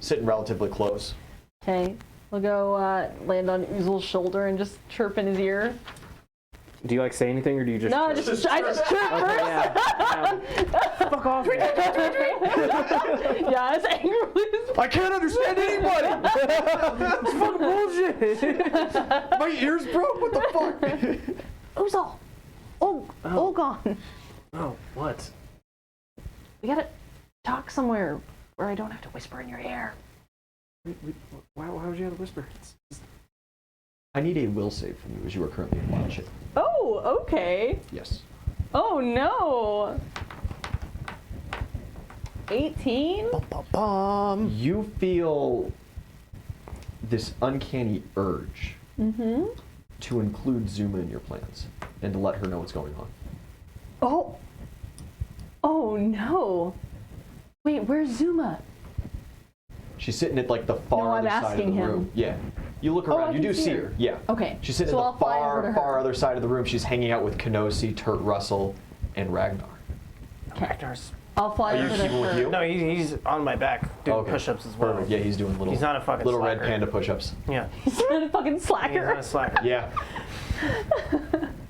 sitting relatively close. Okay, we'll go land on Uzel's shoulder and just chirp in his ear. Do you like say anything, or do you just? No, I chirp? just chirp Okay, first. yeah. Fuck off. Yeah, it's angrily. I can't understand anybody. It's fucking bullshit. My ears broke. What the fuck? Uzel! Oh, gone. Oh, what? We gotta talk somewhere where I don't have to whisper in your ear. Why would you have to whisper? I need a will save from you as you are currently in wild shape. Oh, okay. Yes. Oh no. 18? You feel this uncanny urge to include Zuma in your plans and to let her know what's going on. Oh. Oh no. Wait, where's Zuma? She's sitting at like the far No, I'm other side of the asking him. room. Yeah. You look Oh, around. I You can do see see her. her. Yeah. Okay. She's sitting So at I'll the fly over to her. far other side of the room. She's hanging out with Kenosi, Turt Russell, and Ragnar. Ragnar's. I'll fly Are you over to keeping with her. you? No, he's on my back doing Okay. push-ups as well. Perfect. Yeah, he's doing He's not a fucking little slacker. red panda push-ups. Yeah. He's not a fucking He's slacker. not a slacker. Yeah.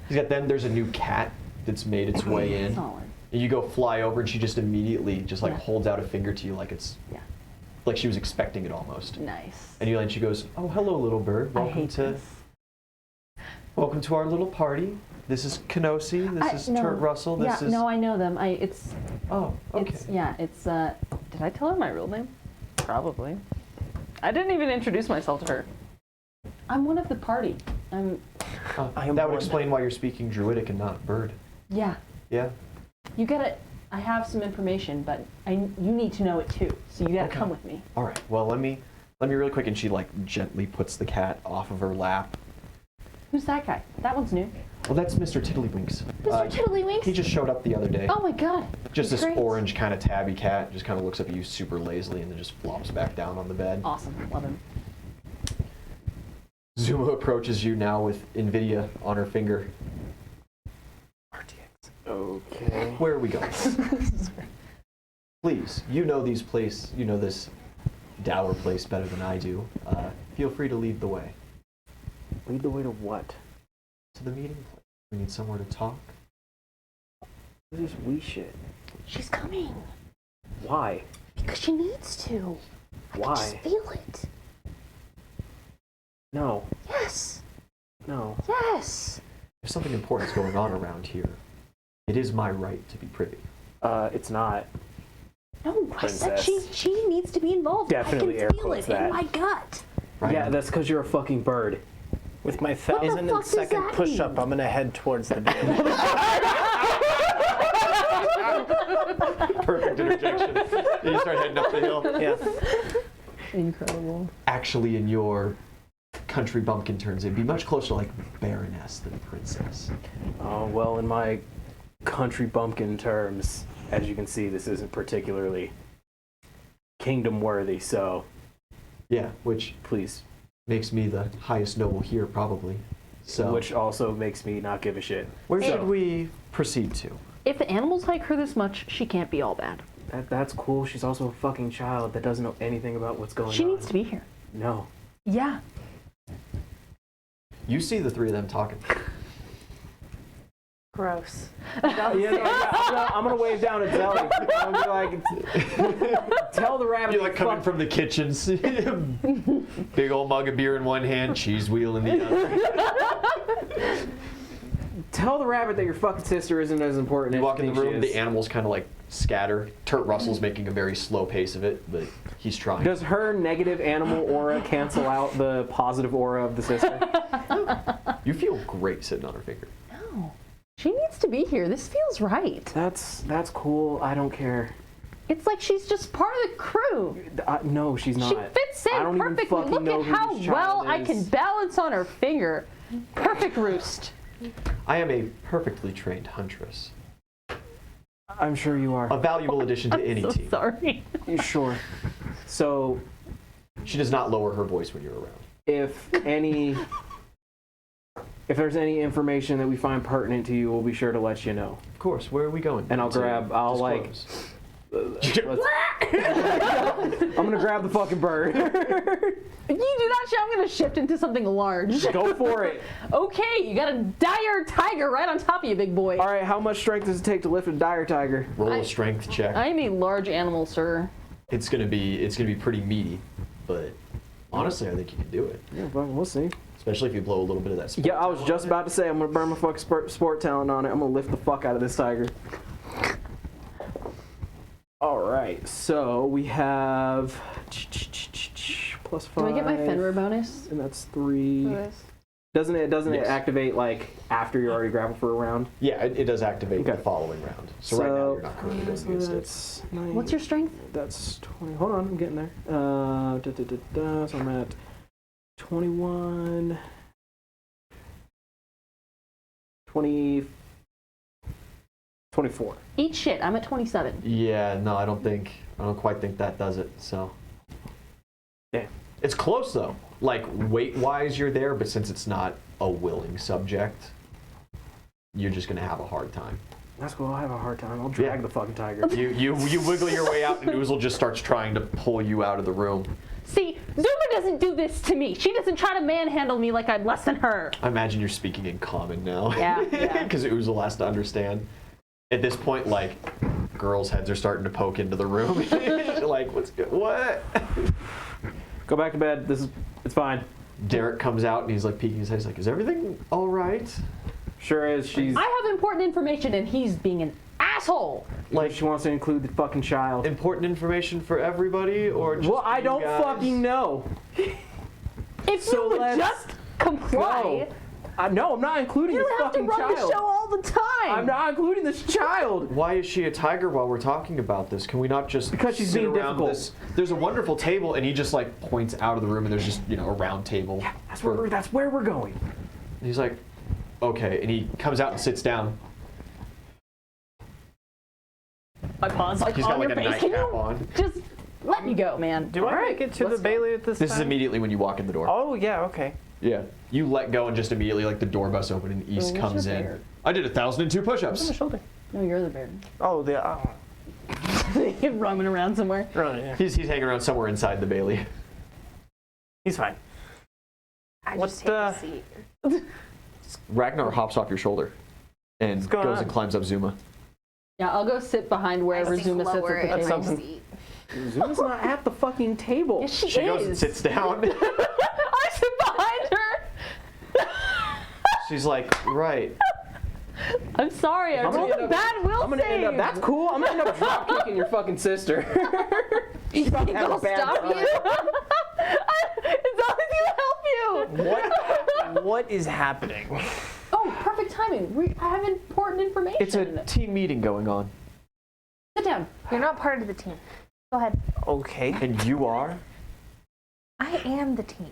He's got then there's a new cat that's made its way in. Solid. And you go fly over and she just immediately just like Yeah. holds out a finger to you like it's Yeah. like she was expecting it almost. Nice. And she goes, "Oh, hello little bird. I Welcome hate to this. welcome to our little party. This is Kenosi, this is no. Turt Russell, this Yeah, is no, I know them. It's Oh, okay. it's did I tell her my real name? Probably. I didn't even introduce myself to her. I'm one of the party. I am that would one. explain why you're speaking Druidic and not bird. Yeah. Yeah? You gotta I have some information, but you need to know it too. So you gotta Okay. come with me. All right. Well, let me really quick, and she like gently puts the cat off of her lap. Who's that guy? That one's new. Well, that's Mr. Tiddlywinks. Mr. Tiddlywinks? He just showed up the other day. Oh my god. Just he's this great. orange kind of tabby cat. Just kind of looks up at you super lazily and then just flops back down on the bed. Awesome. Love him. Zuma approaches you now with NVIDIA on her finger. Okay. Where are we going? Please, you know this dour place better than I do. Feel free to lead the way. Lead the way to what? To the meeting place. We need somewhere to talk. This is wee shit. She's coming. Why? Because she needs to. I Why? can just feel it. No. Yes. No. Yes. There's something important going on around here. It is my right to be privy. It's not. No, Princess. I said she needs to be involved. Definitely I air can feel quotes it that. in my gut. Right? Yeah, that's because you're a fucking bird. With my fuck 1,002nd does that push-up, mean? I'm gonna head towards the door. Perfect interjection. You start heading up the hill. Yeah. Incredible. Actually, in your country bumpkin terms, it'd be much closer to like Baroness than Princess. Oh, well, in my country bumpkin terms, as you can see, this isn't particularly kingdom worthy, so Yeah, which please. makes me the highest noble here, probably. So, Which also makes me not give a shit. where Hey. should we proceed to? If the animals like her this much, she can't be all bad. That's cool. She's also a fucking child that doesn't know anything about what's going on. She needs to be here. No. Yeah. You see the three of them talking. Gross. I'm gonna wave down at Zelly. I'm gonna be like, tell the rabbit. You're like coming from the kitchen. Big old mug of beer in one hand, cheese wheel in the other. Tell the rabbit that your fucking sister isn't as important. You as walk in the think she room, is. the animals kind of like scatter. Turt Russell's making a very slow pace of it, but he's trying. Does her negative animal aura cancel out the positive aura of the sister? You feel great sitting on her finger. No. She needs to be here. This feels right. That's cool. I don't care. It's like she's just part of the crew. No, she's not. She fits I in don't even perfectly. fucking Look know at who how this well child I is. can balance on her finger. Perfect roost. I am a perfectly trained huntress. I'm sure you are. A valuable addition to any So team. sorry. Sure. So, She does not lower her voice when you're around. if there's any information that we find pertinent to you, we'll be sure to let you know. Of course, where are we going? And I'll Disclose. I'm gonna grab the fucking bird. You do that shit, I'm gonna shift into something large. Go for it. Okay, you got a dire tiger right on top of you, big boy. All right, how much strength does it take to lift a dire tiger? Roll a strength check. I am a large animal, sir. It's gonna be pretty meaty, but honestly, I think you can do it. Yeah, we'll see. Especially if you blow a little bit of that. Sport Yeah, I was talent just on about to say I'm gonna burn my fucking sport talent on it. I'm gonna lift the fuck out of this tiger. All right, so we have +5. Do I get my Fenrir bonus? And that's 3. Doesn't it Yes. activate like after you're already grappled for a round? it. Yeah, it does activate the Okay. following round. So right now you're not currently going against it. that's 9. What's your strength? That's 20. Hold on, I'm getting there. So I'm at 21. 24. Eat shit. I'm at 27. Yeah, no, I don't quite think that does it. So. Yeah. It's close though. Like weight-wise, you're there, but since it's not a willing subject, you're just gonna have a hard time. That's cool. I have a hard time. I'll drag the fucking tiger. You wiggle your way out, and Oozle just starts trying to pull you out of the room. See, Zuma doesn't do this to me. She doesn't try to manhandle me like I'm less than her. I imagine you're speaking in common now. Yeah. Because Oozle has to understand. At this point, like, girls' heads are starting to poke into the room. You're like, what's good? What? Go back to bed. It's fine. Derek comes out and he's like peeking his head. He's like, is everything all right? Sure is. She's I have important information and he's being an asshole. like she wants to include the fucking child. Important information for everybody, or just Well, I you don't guys? fucking know. If So you would let's just comply, No, I'm not including you this don't have to fucking run child. the show all the time. I'm not including this child. Why is she a tiger while we're talking about this? Can we not just Because she's sit being around difficult. this? There's a wonderful table, and he just like points out of the room, and there's just a round table. That's where we're going. And he's like, okay, and he comes out and sits down. I pause like He's on got like your a face. Can nightcap you on. just let me go, man? Do I make it to the Bailey at this time? This is immediately when you walk in the door. Oh, yeah, okay. Yeah. You let go and just immediately like the door busts open and East what's comes your in. beard? I did 1,002 What's on push-ups. my shoulder? No, you're the bear. Oh, You're roaming around somewhere. right, yeah. He's hanging around somewhere inside the Bailey. He's fine. I What just take a seat. Ragnar hops off your shoulder and going goes on? and climbs up Zuma. Yeah, I'll go sit behind wherever I sink Zuma sits lower at the in table. my seat. Zuma's not at the fucking table. Yes, she She is. goes and sits down. I sit behind her. She's like, right. I'm sorry, I rolled a bad will I'm gonna end up. save. That's cool. I'm gonna end up drop kicking your fucking sister. You think have a I'll bad stop time. you? It's always gonna help you. What is happening? Oh, perfect timing. I have important information. It's a team meeting going on. Sit down. You're not part of the team. Go ahead. Okay. And you are? I am the team.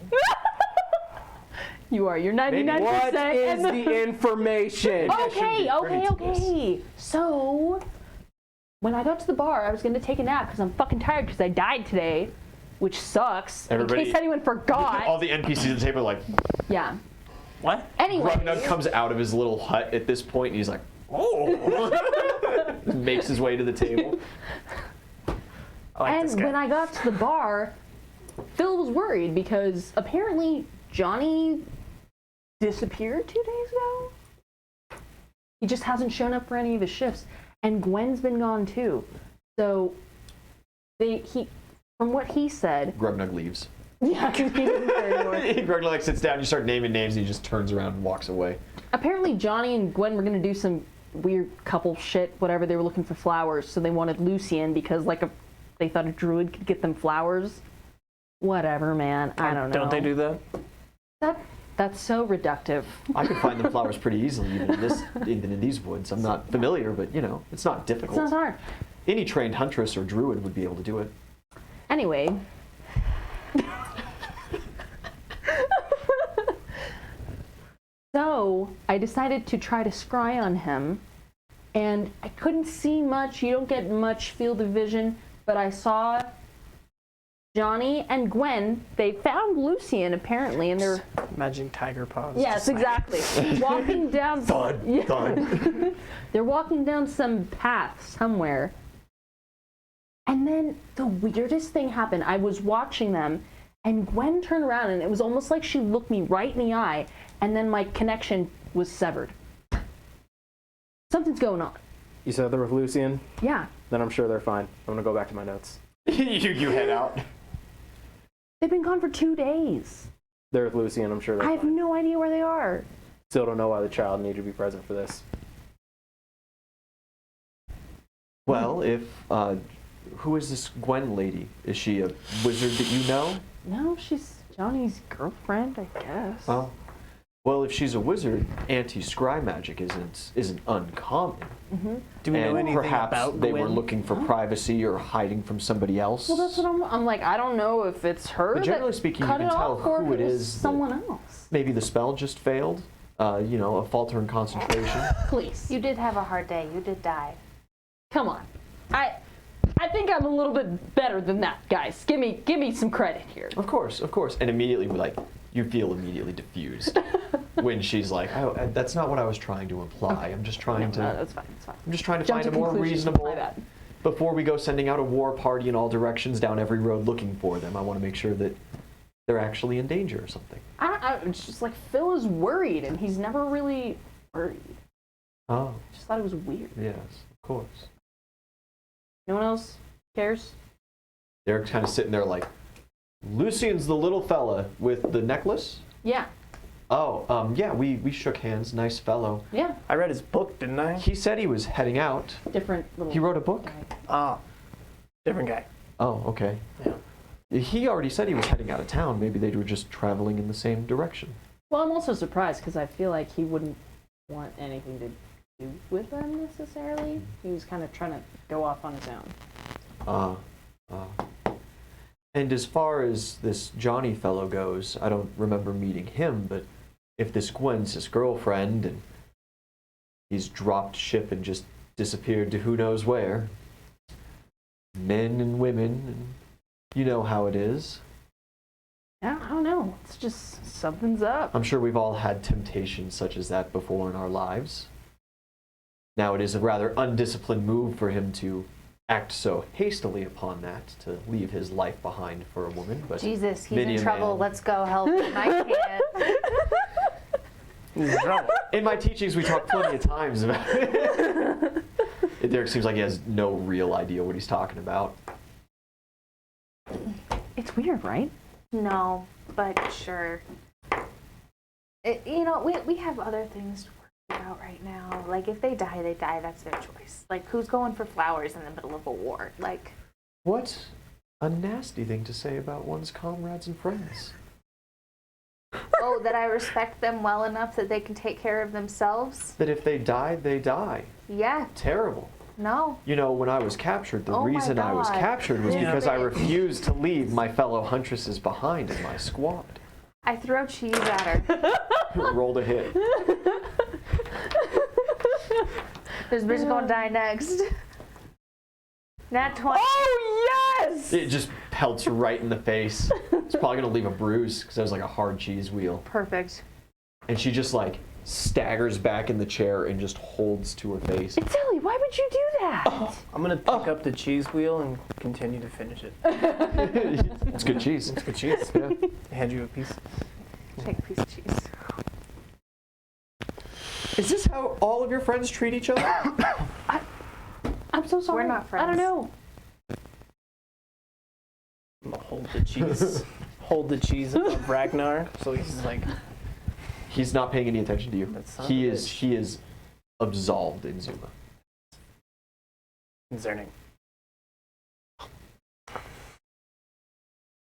You are. You're 99%. What is and the information? Okay. So, when I got to the bar, I was going to take a nap because I'm fucking tired because I died today, which sucks. Everybody- In case anyone forgot. All the NPCs at the table are like, Yeah. What? Anyway. Ragnar comes out of his little hut at this point and he's like, oh. Makes his way to the table. I like this And guy. when I got to the bar, Phil was worried because apparently Johnny disappeared 2 days ago. He just hasn't shown up for any of his shifts, and Gwen's been gone too. So from what he said, Grugnug leaves. yeah, he doesn't care anymore. Grugnug like sits down, you start naming names, and he just turns around and walks away. Apparently Johnny and Gwen were gonna do some weird couple shit, whatever. They were looking for flowers, so they wanted Lucian because they thought a druid could get them flowers. Whatever, man. I don't know. Don't they do that? That's so reductive. I could find them flowers pretty easily, even in these woods. I'm not familiar, but it's not difficult. It's not hard. Any trained huntress or druid would be able to do it. Anyway. So, I decided to try to scry on him, and I couldn't see much. You don't get much field of vision, but I saw Johnny and Gwen. They found Lucian, apparently, and they're... Magic tiger paws. Yes, just like- exactly. Walking down... Thud, Yeah. thud. They're walking down some path somewhere. And then the weirdest thing happened. I was watching them, and Gwen turned around, and it was almost like she looked me right in the eye, and then my connection was severed. Something's going on. You said they're with Lucian? Yeah. Then I'm sure they're fine. I'm gonna go back to my notes. you head out. They've been gone for 2 days. They're with Lucian. I'm sure they're I have fine. no idea where they are. Still don't know why the child needed to be present for this. Well, if who is this Gwen lady? Is she a wizard that you know? No, she's Johnny's girlfriend, I guess. Oh. Well, if she's a wizard, anti-scry magic isn't uncommon. Do we know And anything perhaps about they Gwen? were looking for privacy or hiding from somebody else. Well, that's what I'm like, I don't know if it's her But generally that speaking, you cut can it tell off or who if it was is that- someone else. Maybe the spell just failed. A falter in concentration. Please. You did have a hard day. You did die. Come on. I think I'm a little bit better than that, guys. Give me some credit here. Of course. And immediately, you feel immediately diffused when she's like, "Oh, that's not what I was trying to imply. I'm just trying to. That's fine. I'm just trying to Jump find to a more conclusions. reasonable. My bad. Before we go sending out a war party in all directions down every road looking for them, I want to make sure that they're actually in danger or something." It's just like Phil is worried, and he's never really worried. Oh, Just thought it was weird. yes, of course. No one else cares? They're kind of sitting there like, Lucian's the little fella with the necklace? Yeah. Oh, yeah, we shook hands. Nice fellow. Yeah. I read his book, didn't I? He said he was heading out. Different little. He wrote a book? Ah, different guy. Oh, okay. Yeah. He already said he was heading out of town. Maybe they were just traveling in the same direction. Well, I'm also surprised because I feel like he wouldn't want anything to do with them necessarily. He was kind of trying to go off on his own. And as far as this Johnny fellow goes, I don't remember meeting him, but if this Gwen's his girlfriend and he's dropped ship and just disappeared to who knows where, men and women, and you know how it is. Yeah, I don't know. It's just something's up. I'm sure we've all had temptations such as that before in our lives. Now, it is a rather undisciplined move for him to act so hastily upon that, to leave his life behind for a woman. But Jesus, he's many in a trouble. man- Let's go help him. I can't. In my teachings, we talk plenty of times about it. Derek seems like he has no real idea what he's talking about. It's weird, right? No, but sure. We have other things to worry about right now. Like, if they die, they die. That's their choice. Like, who's going for flowers in the middle of a war? Like, What a nasty thing to say about one's comrades and friends. oh, that I respect them well enough that they can take care of themselves? That if they die, they die. Yeah, Terrible. no. You know, when I was captured, the Oh my reason I was God. captured was Yeah. because I refused to leave my fellow huntresses behind in my squad. I throw cheese at her. Rolled a hit. This bitch gonna die next. Nat 20. Oh yes! It just pelts right in the face. It's probably gonna leave a bruise because that was like a hard cheese wheel. Perfect. And she just like staggers back in the chair and just holds to her face. It's silly. Why would you do that? I'm gonna pick up the cheese wheel and continue to finish it. It's good cheese. It's good cheese. Yeah. I hand you a piece. Take a piece of cheese. Is this how all of your friends treat each other? I'm so sorry. We're not I don't friends. know. I'm gonna hold the cheese. Hold the cheese above Ragnar, so he's like, He's not paying any attention to you. That son He of a is bitch. he is absolved in Zuma. concerning.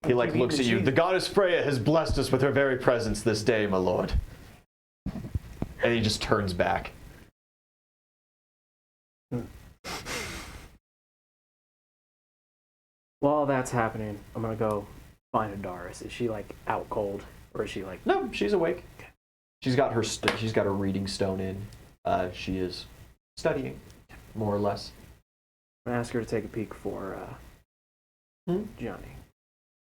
He like Keep eating looks the at you. cheese. The goddess Freya has blessed us with her very presence this day, my lord. And he just turns back. While that's happening, I'm gonna go find Adara. Is she like out cold, or is she like? No, she's awake. She's got her she's got her reading stone in. She is studying, more or less. I'm gonna ask her to take a peek for Johnny.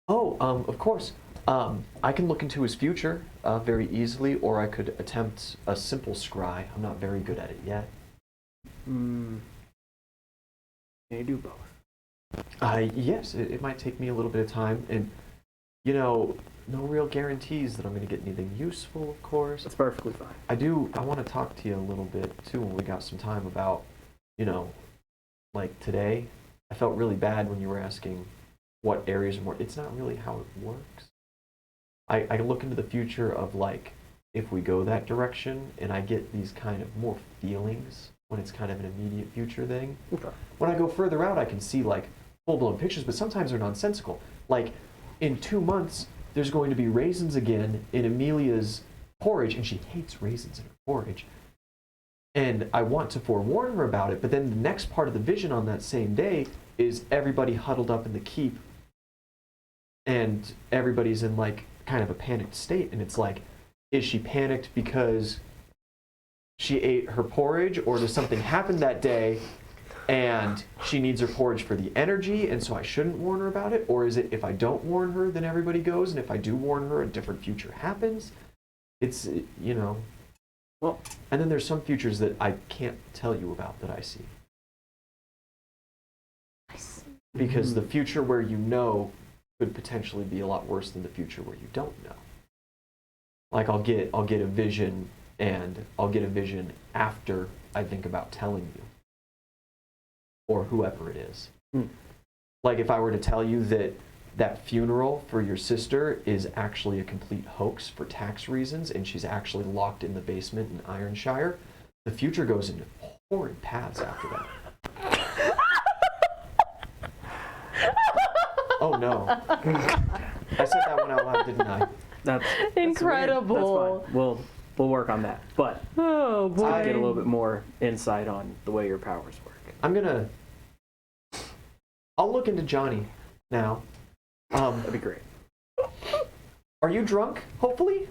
Oh, of course. I can look into his future very easily, or I could attempt a simple scry. I'm not very good at it yet. Can you do both? Yes, it might take me a little bit of time, and you know, no real guarantees that I'm going to get anything useful, of course. That's perfectly fine. I want to talk to you a little bit too when we got some time about, you know, like today. I felt really bad when you were asking what areas are more. It's not really how it works. I look into the future of like if we go that direction, and I get these kind of more feelings when it's kind of an immediate future thing. Okay. When I go further out, I can see like full-blown pictures, but sometimes they're nonsensical. Like in 2 months, there's going to be raisins again in Amelia's porridge, and she hates raisins in her porridge. And I want to forewarn her about it, but then the next part of the vision on that same day is everybody huddled up in the keep, and everybody's in like kind of a panicked state, and it's like, is she panicked because she ate her porridge, or does something happen that day and she needs her porridge for the energy, and so I shouldn't warn her about it? Or is it if I don't warn her, then everybody goes, and if I do warn her, a different future happens? It's, you know. Well, and then there's some futures that I can't tell you about that I see. Because the future where you know could potentially be a lot worse than the future where you don't know. Like I'll get a vision, and I'll get a vision after I think about telling you, or whoever it is. Like if I were to tell you that funeral for your sister is actually a complete hoax for tax reasons, and she's actually locked in the basement in Ironshire, the future goes into horrid paths after that. Oh no. I said that one out loud, didn't I? that's Incredible. That's fine. We'll work on that. But Oh boy. I'll get a little bit more insight on the way your powers work. I'll look into Johnny now. That'd be great. Are you drunk, hopefully?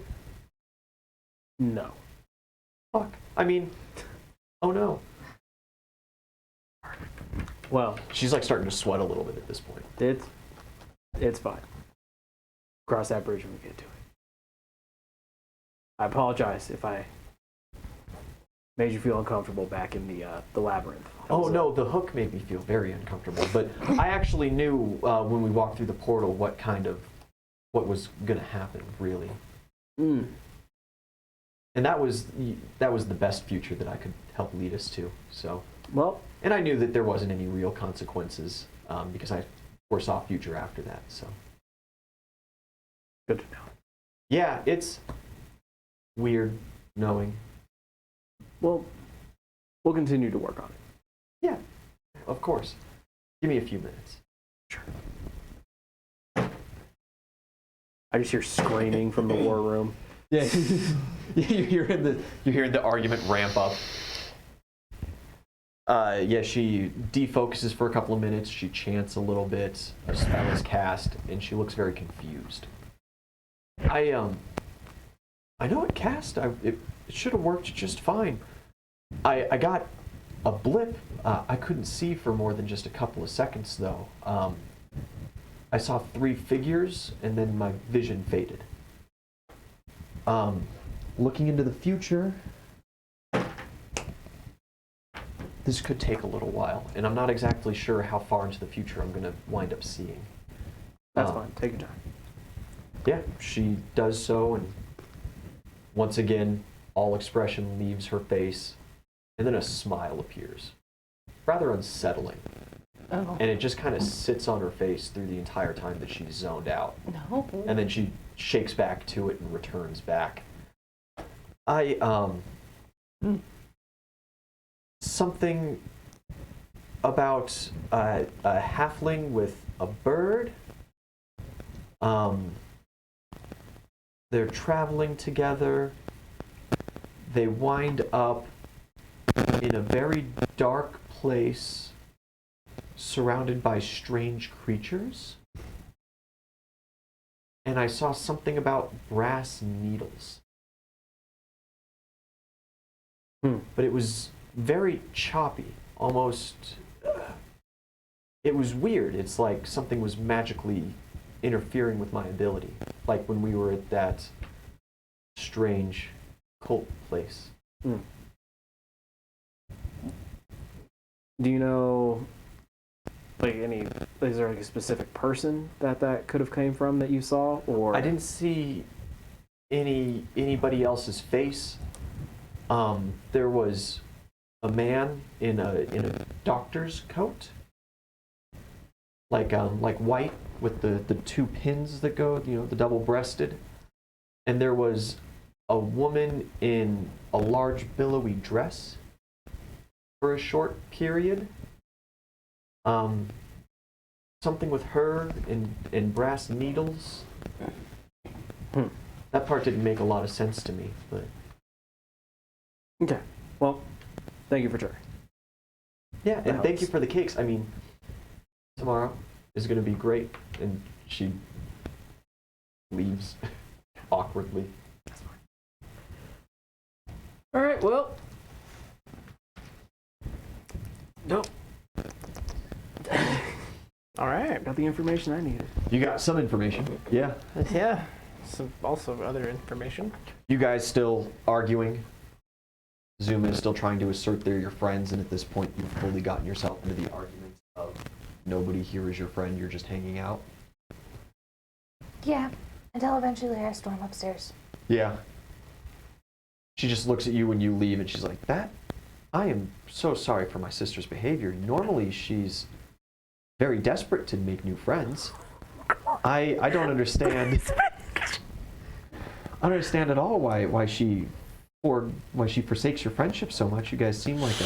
No. Fuck. I mean, oh no. Well, She's like starting to sweat a little bit at this point. it's fine. Cross that bridge when we get to it. I apologize if I made you feel uncomfortable back in the labyrinth? Oh no, the hook made me feel very uncomfortable. But I actually knew when we walked through the portal what was going to happen, really. Mm. And that was the best future that I could help lead us to. So, Well, and I knew that there wasn't any real consequences because I foresaw a future after that. So, good to know. yeah, it's weird knowing. Well, we'll continue to work on it. Yeah, of course. Give me a few minutes. Sure. I just hear screaming from the war room. Yeah, you're hearing the argument ramp up. Yeah, she defocuses for a couple of minutes. She chants a little bit. A spell is cast, and she looks very confused. I know it cast. It should have worked just fine. I got a blip. I couldn't see for more than just a couple of seconds, though. I saw 3 figures, and then my vision faded. Looking into the future, this could take a little while, and I'm not exactly sure how far into the future I'm going to wind up seeing. That's fine. Take your time. Yeah, she does so, and once again, all expression leaves her face, and then a smile appears. Rather unsettling. Oh. And it just kind of sits on her face through the entire time that she's zoned out. No. And then she shakes back to it and returns back. Something about a halfling with a bird. They're traveling together. They wind up in a very dark place surrounded by strange creatures. And I saw something about brass needles. But it was very choppy, almost. It was weird. It's like something was magically interfering with my ability. Like when we were at that strange cult place. Do you know, like, is there like a specific person that could have came from that you saw, or? I didn't see anybody else's face. There was a man in a doctor's coat, like white with the 2 pins that go, the double-breasted, and there was a woman in a large billowy dress for a short period. Something with her and brass needles. That part didn't make a lot of sense to me, but. Okay. Well, thank you for trying. Yeah, and thank you for the cakes. I mean, tomorrow is going to be great. And she leaves awkwardly. All right. Well. Nope. All right. Got the information I needed. You got some information. Yeah. Yeah. Some also other information. You guys still arguing? Zuma is still trying to assert they're your friends, and at this point you've fully gotten yourself into the arguments of nobody here is your friend, you're just hanging out. Yeah, until eventually I storm upstairs. Yeah. She just looks at you when you leave, and she's like, I am so sorry for my sister's behavior. Normally she's very desperate to make new friends. I don't understand. I don't understand at all why she forsakes your friendship so much. You guys seem like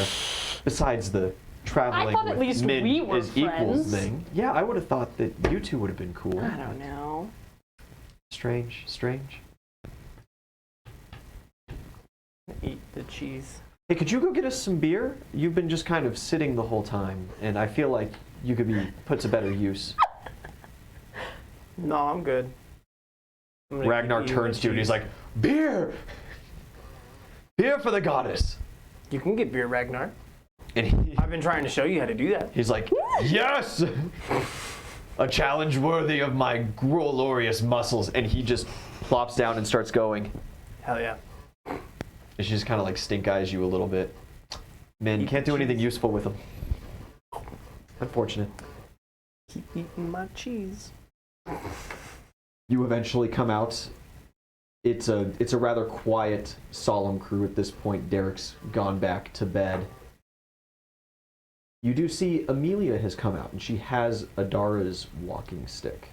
besides the traveling I thought at with least men we were is equals friends. thing. Yeah, I would have thought that you two would have been cool. I don't know. Strange. Eat the cheese. Hey, could you go get us some beer? You've been just kind of sitting the whole time, and I feel like you could be put to better use. No, I'm good. Ragnar turns to you and he's like, beer! Beer for the goddess! You can get beer, Ragnar. And I've been trying to show you how to do that. he's like, yes! A challenge worthy of my glorious muscles. And he just plops down and starts going. Hell yeah. And she just kind of like stink eyes you a little bit. Man, you can't do anything useful with them. Unfortunate. Keep eating my cheese. You eventually come out. It's a rather quiet, solemn crew at this point. Derek's gone back to bed. You do see Amelia has come out, and she has Adara's walking stick.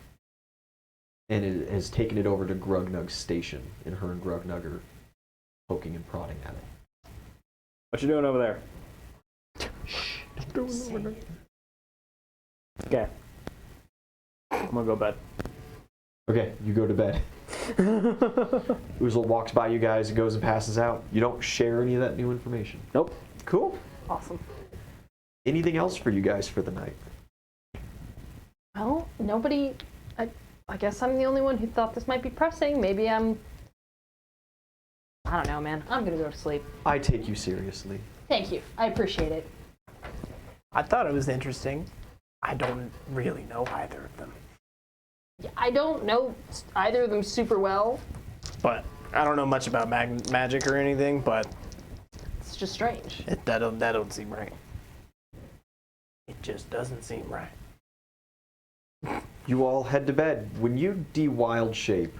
And it has taken it over to Grugnug's station, and her and Grugnug are poking and prodding at it. What you doing over there? Shh. Okay. I'm gonna go to bed. Okay, you go to bed. Oozle walks by you guys and goes and passes out. You don't share any of that new information. Nope. Cool. Awesome. Anything else for you guys for the night? Well, nobody. I guess I'm the only one who thought this might be pressing. Maybe I'm. I don't know, man. I'm gonna go to sleep. I take you seriously. Thank you. I appreciate it. I thought it was interesting. I don't really know either of them. I don't know either of them super well. But I don't know much about magic or anything, but It's just strange. that don't seem right. It just doesn't seem right. You all head to bed. When you de-wild shape,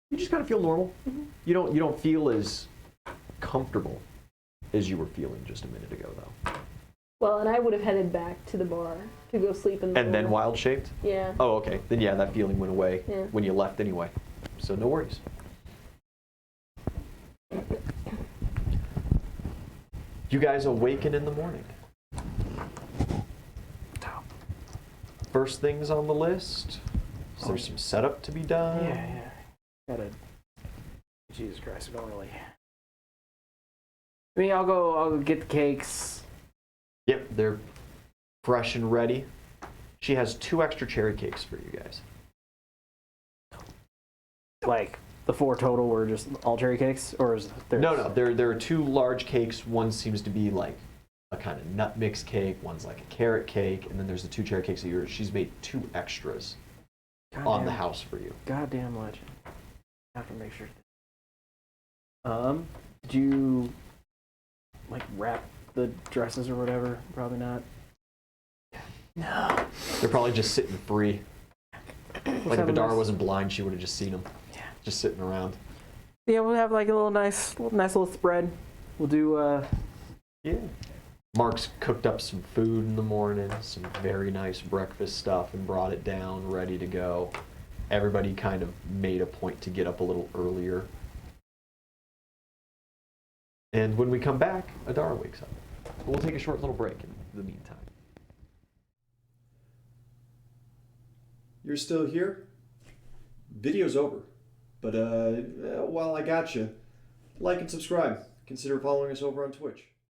you just kind of feel normal. Mm-hmm. You don't feel as comfortable as you were feeling just a minute ago, though. Well, and I would have headed back to the bar to go sleep in the And then wild shaped? Yeah. Oh, okay. Then yeah, that feeling went away Yeah. when you left anyway. So no worries. You guys awaken in the morning. First things on the list. Is there some setup to be done? Yeah. Gotta. Jesus Christ, we don't really. I mean, I'll go get the cakes. Yep, they're fresh and ready. She has 2 extra cherry cakes for you guys. Like, the 4 total were just all cherry cakes? Or is there. No, there are 2 large cakes. One seems to be like a kind of nut mix cake. One's like a carrot cake. And then there's the 2 cherry cakes that she's made 2 extras on the house for you. Goddamn legend. I have to make sure. Did you, like, wrap the dresses or whatever? Probably not. No. They're probably just sitting free. Like if have a Adara nice- wasn't blind, she would have just seen them. Yeah. Just sitting around. Yeah, we'll have like a nice little spread. We'll do, Yeah. Mark's cooked up some food in the morning, some very nice breakfast stuff, and brought it down, ready to go. Everybody kind of made a point to get up a little earlier. And when we come back, Adara wakes up. We'll take a short little break in the meantime. You're still here? Video's over. But while I got you, like and subscribe. Consider following us over on Twitch.